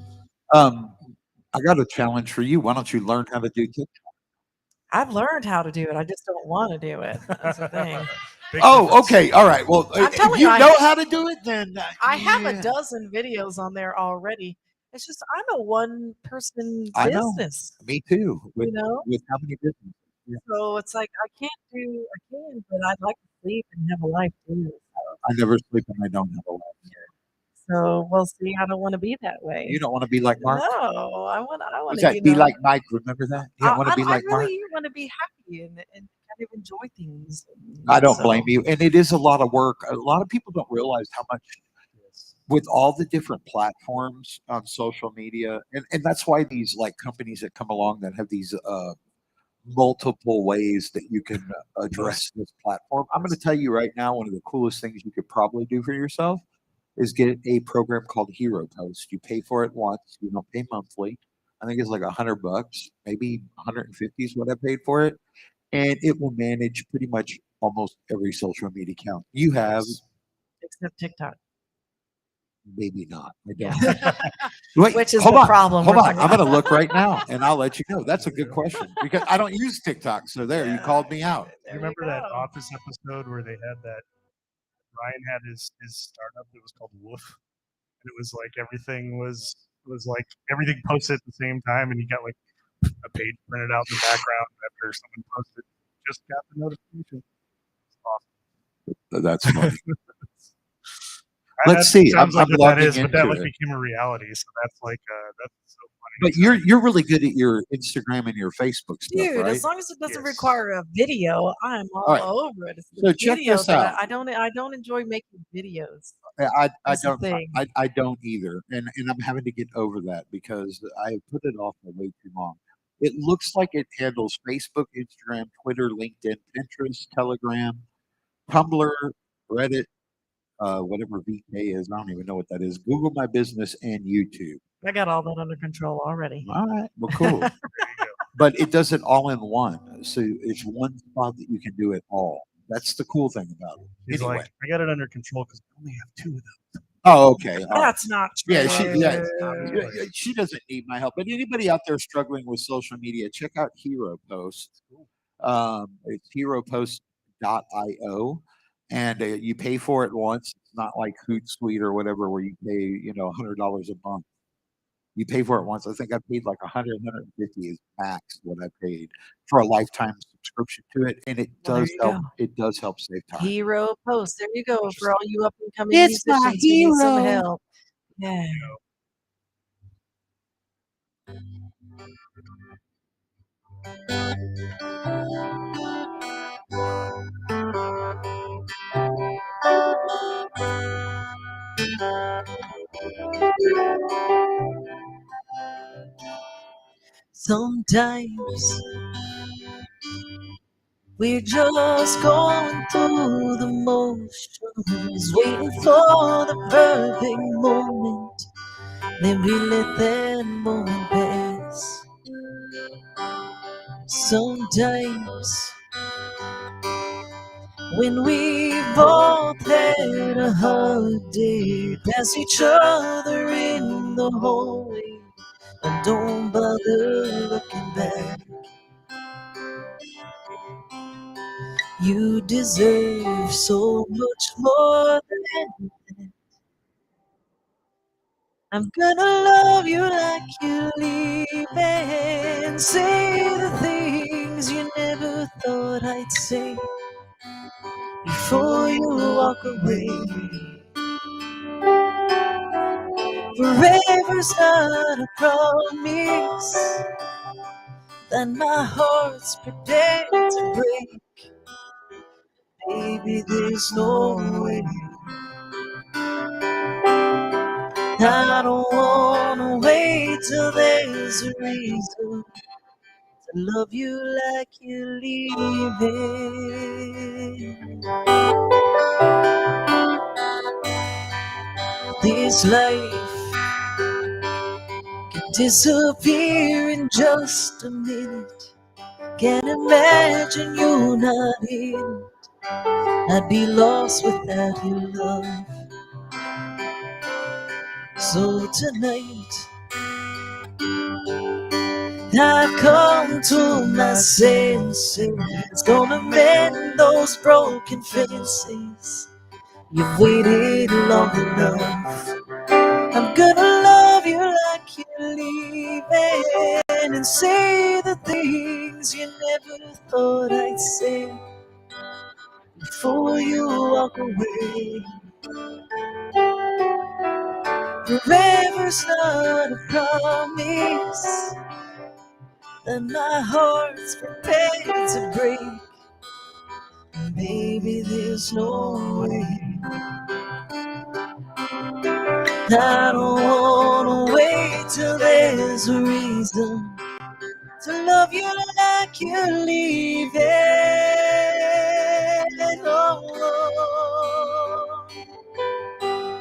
I got a challenge for you. Why don't you learn how to do TikTok? I've learned how to do it. I just don't want to do it. That's the thing. Big Oh, difference. okay. All right. Well, I'm if telling you you, I know have- how to do it, then I have a yeah. dozen videos on there already. It's just I'm a one person I know. business, Me too. With you know? with how many businesses? Yeah. So it's like I can, but I'd like to sleep and have a life too. I never sleep and I don't have a life. So we'll see. I don't want to be that way. You don't want to be like Mark? No, I want Was to that be like Mike? Remember that? You don't want to be like Mark? really want to be happy and kind of enjoy things. I don't So- blame you. And it is a lot of work. A lot of people don't realize how much with all the different platforms on social media, and that's why these like companies that come along that have these multiple ways that you can address this platform. I'm going to tell you right now, one of the coolest things you could probably do for yourself is get a program called Hero Post. You pay for it once, you don't pay monthly. I think it's like $100, maybe 150 is what I paid for it, and it will manage pretty much almost every social media account you have. except TikTok. Maybe not. I Yeah. don't. Wait, Which is hold the on, problem Hold with on. it. I'm going to look right now, and I'll let you know. That's a good question because I don't use TikTok. So there, you called me out. You remember that Office episode where they had that Ryan had his startup that was called Woof, and it was like everything was like everything posted at the same time, and you got like a page printed out in the background after someone posted. Just got the notification. It's awesome. That's funny. That Let's see. Sounds I'm like that logging is, but that into like it. became a reality. So that's like that's so funny. But you're really good at your Instagram and your Facebook stuff, Dude, right? as long as it doesn't Yes. require a video, I'm all All right. over it. It's the So check video this that out. I don't enjoy making videos. I That's the don't thing. I don't either, and I'm having to get over that because I have put it off for way too long. It looks like it handles Facebook, Instagram, Twitter, LinkedIn, Pinterest, Telegram, Tumblr, Reddit, whatever VK is. I don't even know what that is. Google My Business and YouTube. I got all that under control already. All right, well, cool. There you go. But it does it all in one, so it's one spot that you can do it all. That's the cool thing about it. He's Anyway. like, I got it under control because I only have 2 of them. Oh, okay. All right. That's not true. Yeah, Yeah. she doesn't need my help. But anybody out there struggling with social media, check out Hero Post. It's heropost.io, and you pay for it once. It's not like Hootsuite or whatever where you pay $100 a month. You pay for it once. I think I paid like 100, 150 is max what I paid for a lifetime subscription to it, and it Well, there does you help. go. It does help save time. Hero Post. There you go for all you up and coming It's my musicians who need some hero. help. Yeah. Sometimes we're just going through the motions, waiting for the perfect moment. Then we let that moment pass. Sometimes when we both had a hard day, pass each other in the hallway, and don't bother looking back. You deserve so much more than that. I'm gonna love you like you leave and say the things you never thought I'd say before you walk away. Forever's not a promise that my heart's prepared to break. Baby, there's no way. I don't wanna wait till there's a reason to love you like you're leaving. This life can disappear in just a minute. Can't imagine you not here. I'd be lost without your love. So tonight I've come to my senses, gonna mend those broken fences. You've waited long enough. I'm gonna love you like you're leaving and say the things you never thought I'd say before you walk away. Forever's not a promise that my heart's prepared to break. Baby, there's no way. I don't wanna wait till there's a reason to love you like you're leaving. Oh,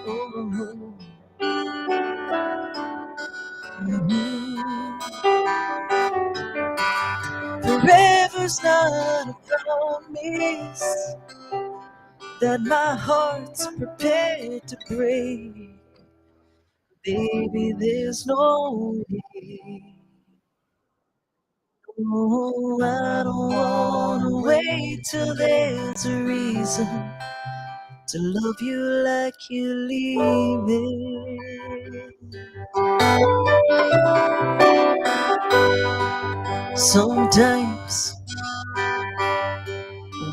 oh, Forever's not a promise that my heart's prepared to break. Baby, there's no way. Oh, I don't wanna wait till there's a reason to love you like you're leaving. Sometimes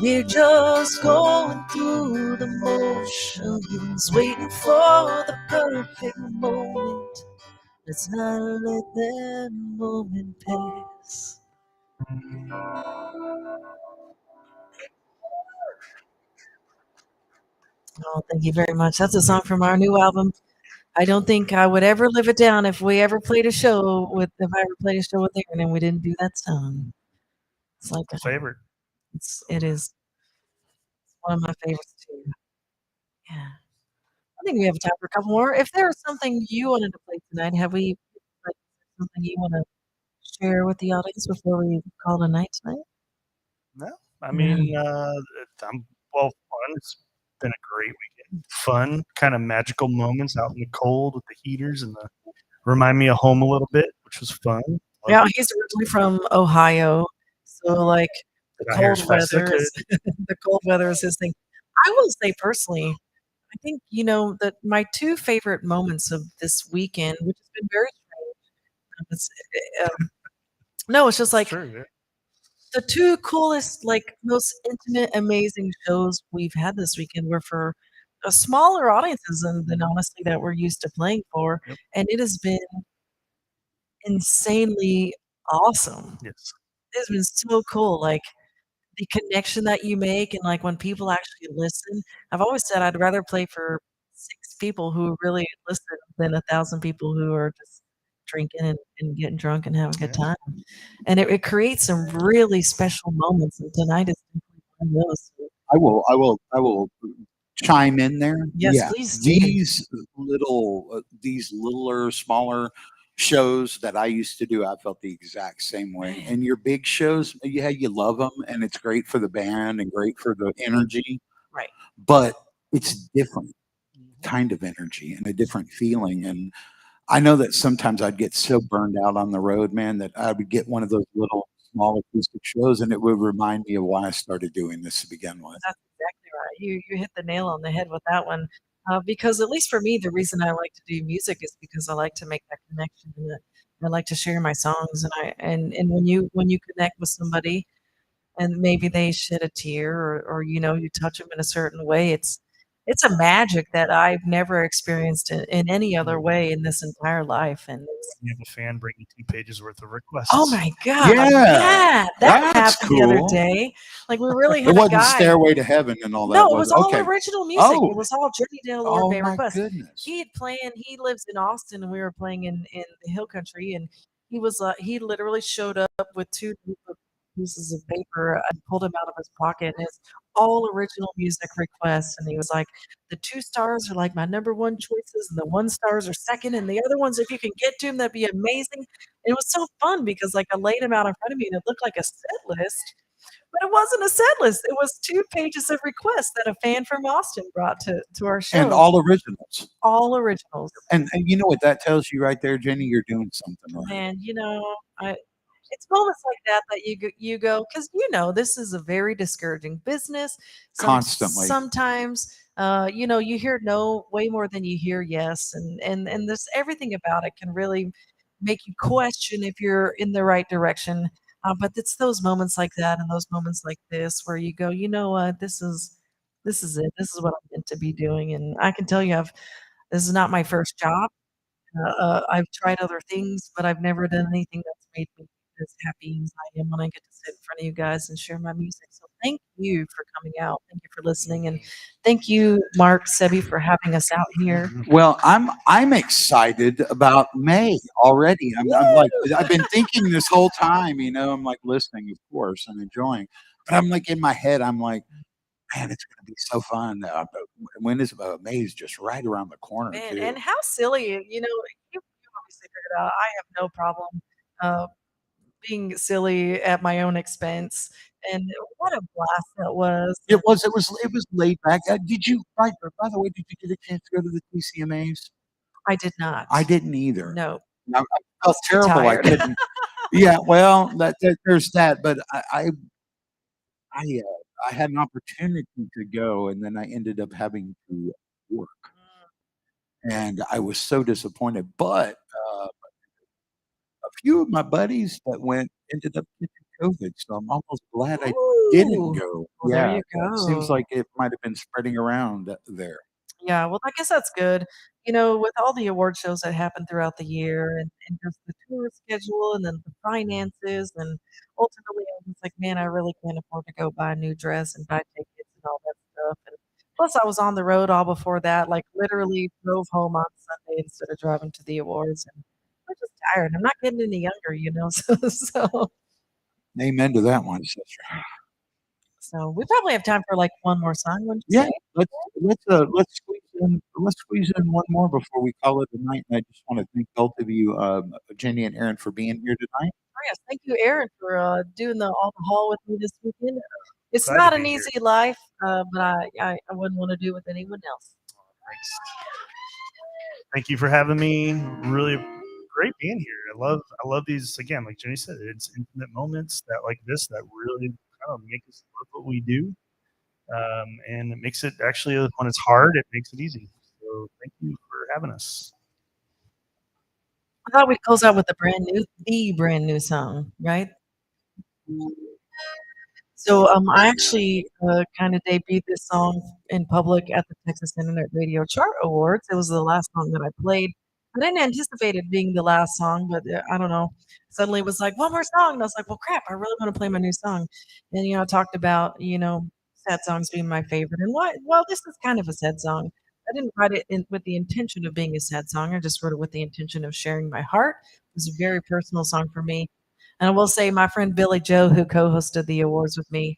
we're just going through the motions, waiting for the perfect moment. Let's not let that moment pass. Oh, thank you very much. That's a song from our new album. I don't think I would ever live it down if we ever played a show with if I ever played a show with Aaron and we didn't do that song. It's like Favorite. it is one of my favorites too. Yeah. I think we have time for a couple more. If there's something you wanted to play tonight, have we like something you want to share with the audience before we call it a night tonight? No, I mean, I'm well fun. It's been a great weekend. Fun, kind of magical moments out in the cold with the heaters and the remind me of home a little bit, which was fun. Yeah, he's originally from Ohio, so like the Got here as cold fast as I weather is the cold weather is his thing. I will say personally, I think that my two favorite moments of this weekend, which has been very strange, it's, no, it's just like True, yeah. the two coolest, like most intimate, amazing shows we've had this weekend were for smaller audiences than honestly that we're used to playing for, Yep. and it has been insanely awesome. Yes. It's been so cool, like, the connection that you make and, like, when people actually listen. I've always said I'd rather play for 6 people who really listen than 1,000 people who are just drinking and getting drunk and having a good Yeah. time. And it creates some really special moments. And tonight is definitely one of those. I will chime in there. Yes, Yeah, please do. these littler, smaller shows that I used to do, I felt the exact same way. Man. And your big shows, yeah, you love them, and it's great for the band and great for the energy, Right. but it's different Mhm. kind of energy and a different feeling. And I know that sometimes I'd get so burned out on the road, man, that I would get one of those little small acoustic shows, and it would remind me of why I started doing this to begin with. That's exactly right. You hit the nail on the head with that one. Because at least for me, the reason I like to do music is because I like to make that connection and I like to share my songs and when you connect with somebody and maybe they shed a tear or you touch them in a certain way, it's a magic that I've never experienced in any other way in this entire life. And it's You have a fan bring you 2 pages worth of oh requests. my god, Yeah, yeah, that that's happened the other cool. day. Like we really It had a wasn't guy. Stairway to Heaven and all that, No, it was was it? all Okay. original music. Oh, It was all Jenny Dale Lord oh Bay my requests. goodness. He lives in Austin and we were playing in the hill country and he literally showed up with two pieces of paper and pulled them out of his pocket and it's all original music requests and he was like, the 2 stars are like my number one choices and the 1 stars are second and the other ones if you can get to them that'd be amazing. And it was so fun because like I laid them out in front of me and it looked like a set list but it wasn't a set list. It was 2 pages of requests that a fan from Austin brought to our And show. all originals. All originals. And you know what that tells you right there, Jenny? You're doing something right. Man, I it's moments like that that you go because this is a very discouraging business. Constantly. Sometimes you hear no way more than you hear yes, and this everything about it can really make you question if you're in the right direction. But it's those moments like that and those moments like this where you go, you know what, this is it. This is what I'm meant to be doing. And I can tell you, this is not my first job. I've tried other things, but I've never done anything that's made me as happy as I am when I get to sit in front of you guys and share my music. So thank you for coming out. Thank you for listening, and thank you, Mark Sebi, for having us out here. Well, I'm excited about May already. I'm like I've been thinking this whole time, I'm like listening, of course, and enjoying. But I'm like in my head, I'm like, man, it's going to be so fun. When is May is just right around the corner Man, too. and how silly, you obviously figured out I have no problem uh, being silly at my own expense. And what a blast that was. It was laid back. Did you by the way, did you get a chance to go to the TCMAs? I did not. I didn't either. No, I felt too terrible. I tired. couldn't. Yeah, well, there's that, but I I had an opportunity to go, and then I ended up having to work, and I was so disappointed. But a few of my buddies that went ended up getting COVID, so I'm almost glad I didn't Ooh. go. Well, there Yeah, you it seems go. like it might have been spreading around there. Yeah, well, I guess that's good. With all the award shows that happen throughout the year and just the tour schedule and then the finances and ultimately I was like, man, I really can't afford to go buy a new dress and buy tickets and all that stuff. And plus I was on the road all before that, like literally drove home on Sunday instead of driving to the awards and I'm just tired. I'm not getting any younger. Amen to that one, sister. So we probably have time for like one more song, wouldn't you Yeah, say? let's squeeze in one more before we call it a night. And I just want to thank both of you, Jenny and Aaron, for being here tonight. Oh, yes, thank you, Aaron, for doing the all the haul with me this weekend. It's Glad to not be an here. easy life, but I wouldn't want to do it with anyone else. Thanks. Thank you for having me. Really great being here. I love these again, like Jenny said, it's intimate moments that like this that really kind of make us love what we do. And it makes it actually when it's hard, it makes it easy. So thank you for having us. I thought we'd close out with the brand new song, right? So I actually kind of debuted this song in public at the Texas Internet Radio Chart Awards. It was the last song that I played. I didn't anticipate it being the last song, but I don't know. Suddenly it was like one more song, and I was like, "Well, crap! I really want to play my new song." And I talked about sad songs being my favorite, and why? Well, this is kind of a sad song. I didn't write it with the intention of being a sad song. I just wrote it with the intention of sharing my heart. It was a very personal song for me. And I will say, my friend Billy Joe, who co-hosted the awards with me,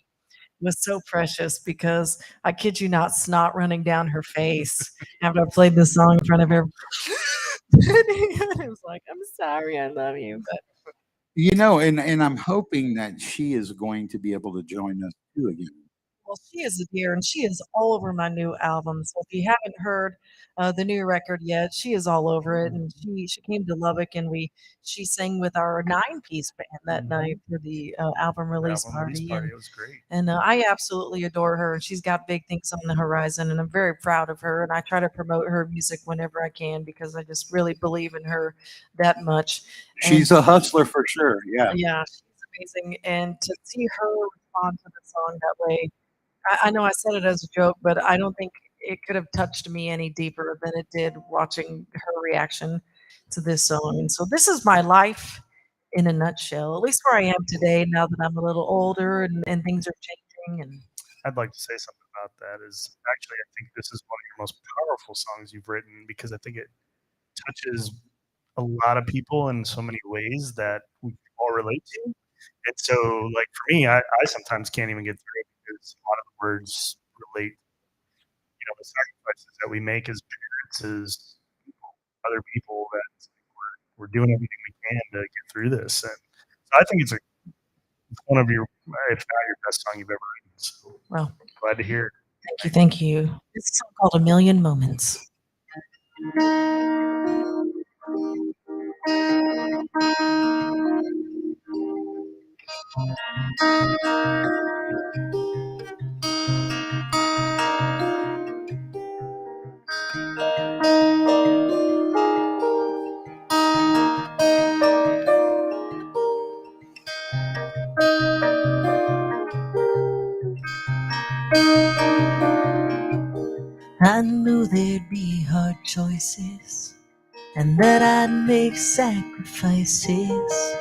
was so precious because I kid you not, snot running down her face after I played this song in front of everybody. It was like, I'm sorry, I love you, but And I'm hoping that she is going to be able to join us too again. well, she is a dear, and she is all over my new album. So if you haven't heard the new record yet, she is all over it. And she came to Lubbock, and she sang with our 9-piece band that night for the album release Album release party. party. It was great. And I absolutely adore her, and she's got big things on the horizon, and I'm very proud of her. And I try to promote her music whenever I can because I just really believe in her that much. And She's a hustler for sure. Yeah. yeah, she's amazing. And to see her respond to the song that way, I know I said it as a joke, but I don't think it could have touched me any deeper than it did watching her reaction to this song. And so this is my life in a nutshell, at least where I am today, now that I'm a little older and things are changing. And I'd like to say something about that. Is actually, I think this is one of your most powerful songs you've written because I think it touches a lot of people in so many ways that we all relate to. And so, like for me, I sometimes can't even get through it because a lot of the words relate, the sacrifices that we make as parents, as people, other people, that we're doing everything we can to get through this. And so I think it's one of your, if not your best song you've ever written. So well, glad to hear it. thank you, thank you. This is a song called "A Million Moments." I knew there'd be hard choices and that I'd make sacrifices.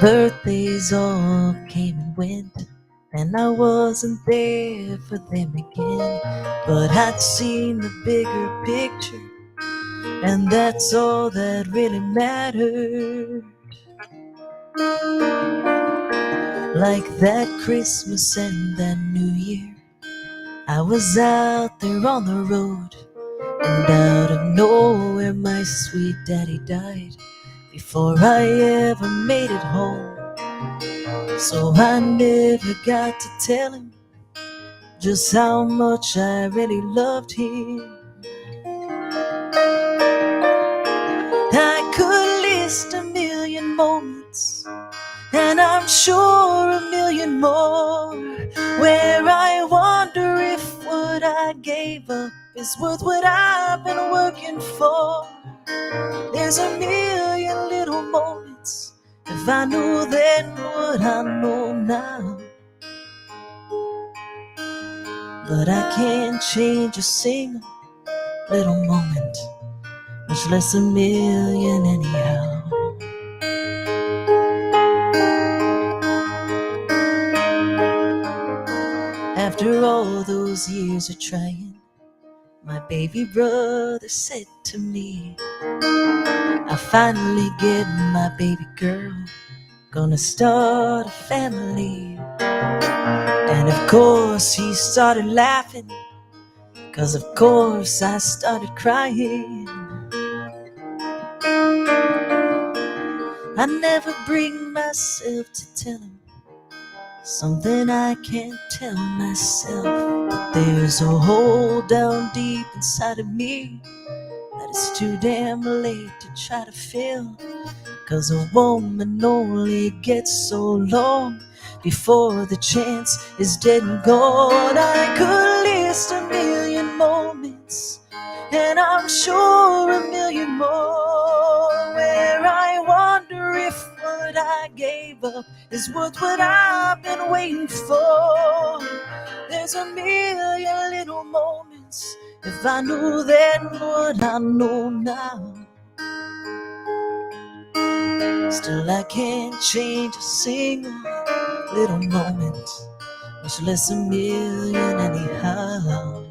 Birthdays all came and went, and I wasn't there for them again. But I'd seen the bigger picture, and that's all that really mattered. Like that Christmas and that New Year, I was out there on the road, and out of nowhere my sweet daddy died before I ever made it home. So I never got to tell him just how much I really loved him. I could list a million moments, and I'm sure a million more, where I wonder if what I gave up is worth what I've been working for. There's a million little moments, if I knew then what I know now. But I can't change a single little moment, much less a million anyhow. After all those years of trying, my baby brother said to me, I finally get my baby girl, gonna start a family. And of course he started laughing, 'cause of course I started crying. I never bring myself to tell him something I can't tell myself. But there's a hole down deep inside of me that it's too damn late to try to fill. 'Cause a woman only gets so long before the chance is dead and gone. I could list a million moments, and I'm sure a million more, where I wonder if what I gave up is worth what I've been waiting for. There's a million little moments, if I knew then what I know now. Still I can't change a single little moment, much less a million anyhow.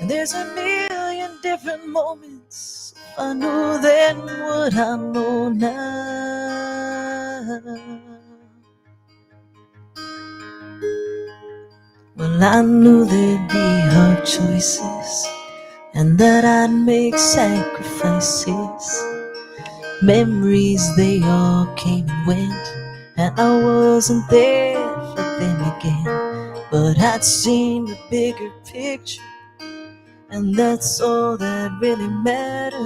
There's a million different moments. If I knew then what I know now. Well, I knew there'd be hard choices and that I'd make sacrifices. Memories, they all came and went, and I wasn't there for them again. But I'd seen the bigger picture, and that's all that really mattered.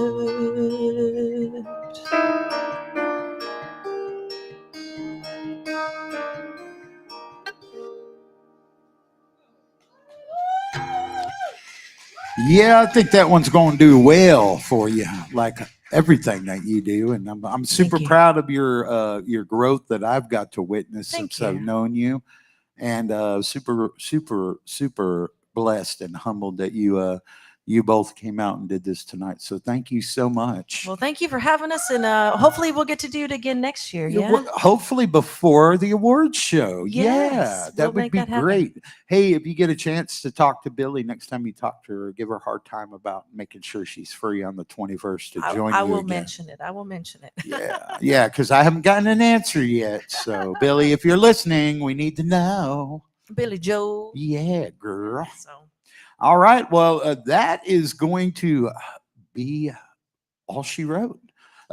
Yeah, I think that one's going to do well for you, like everything that you do. And I'm super you. proud of your growth that I've got to witness Thank since I've you. known you, and super blessed and humbled that you both came out and did this tonight. So thank you so much. Well, thank you for having us, and hopefully we'll get to do it again next year. Yeah, Yeah. hopefully before the awards show. Yes, Yeah, we'll that would make be that happen. great. Hey, if you get a chance to talk to Billy next time you talk to her, give her a hard time about making sure she's free on the 21st to join I you will again. mention it. I will mention it. Yeah, because I haven't gotten an answer yet. So, Billy, if you're listening, we need to know. Billy Joe. Yeah, girl. So All right. Well, that is going to be all she wrote.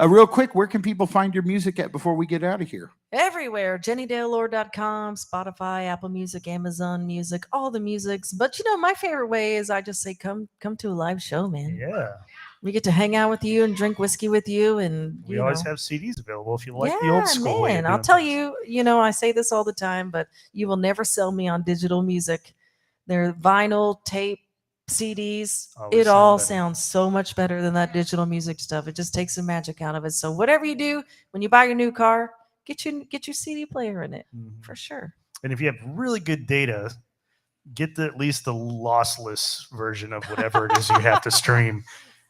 Real quick, where can people find your music at before we get out of here? everywhere, JennyDaleLord.com, Spotify, Apple Music, Amazon Music, all the musics. But my favorite way is I just say come to a live show, man. Yeah. We get to hang out with you and drink whiskey with you, and We always have CDs available if you like the yeah, old school way of man. I'll doing tell things. you, I say this all the time, but you will never sell me on digital music. They're vinyl, tape, CDs. Always It sound all better. sounds so much better than that digital music stuff. It just takes the magic out of it. So whatever you do, when you buy your new car, get your CD player in it Mhm. for sure. And if you have really good data, get at least the lossless version of whatever it is you have to stream.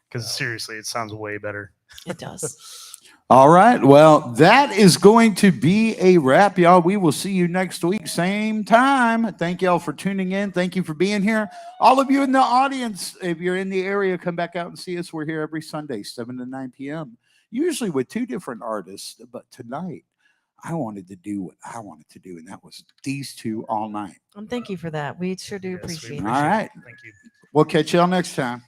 Because seriously, it sounds way better. It does. All right. Well, that is going to be a wrap, y'all. We will see you next week, same time. Thank y'all for tuning in. Thank you for being here. All of you in the audience, if you're in the area, come back out and see us. We're here every Sunday, 7 to 9 p.m., usually with two different artists. But tonight, I wanted to do what I wanted to do, and that was these two all night. And thank you for that. We sure do Yes, we appreciate it. All right. Thank you. We'll catch y'all next time.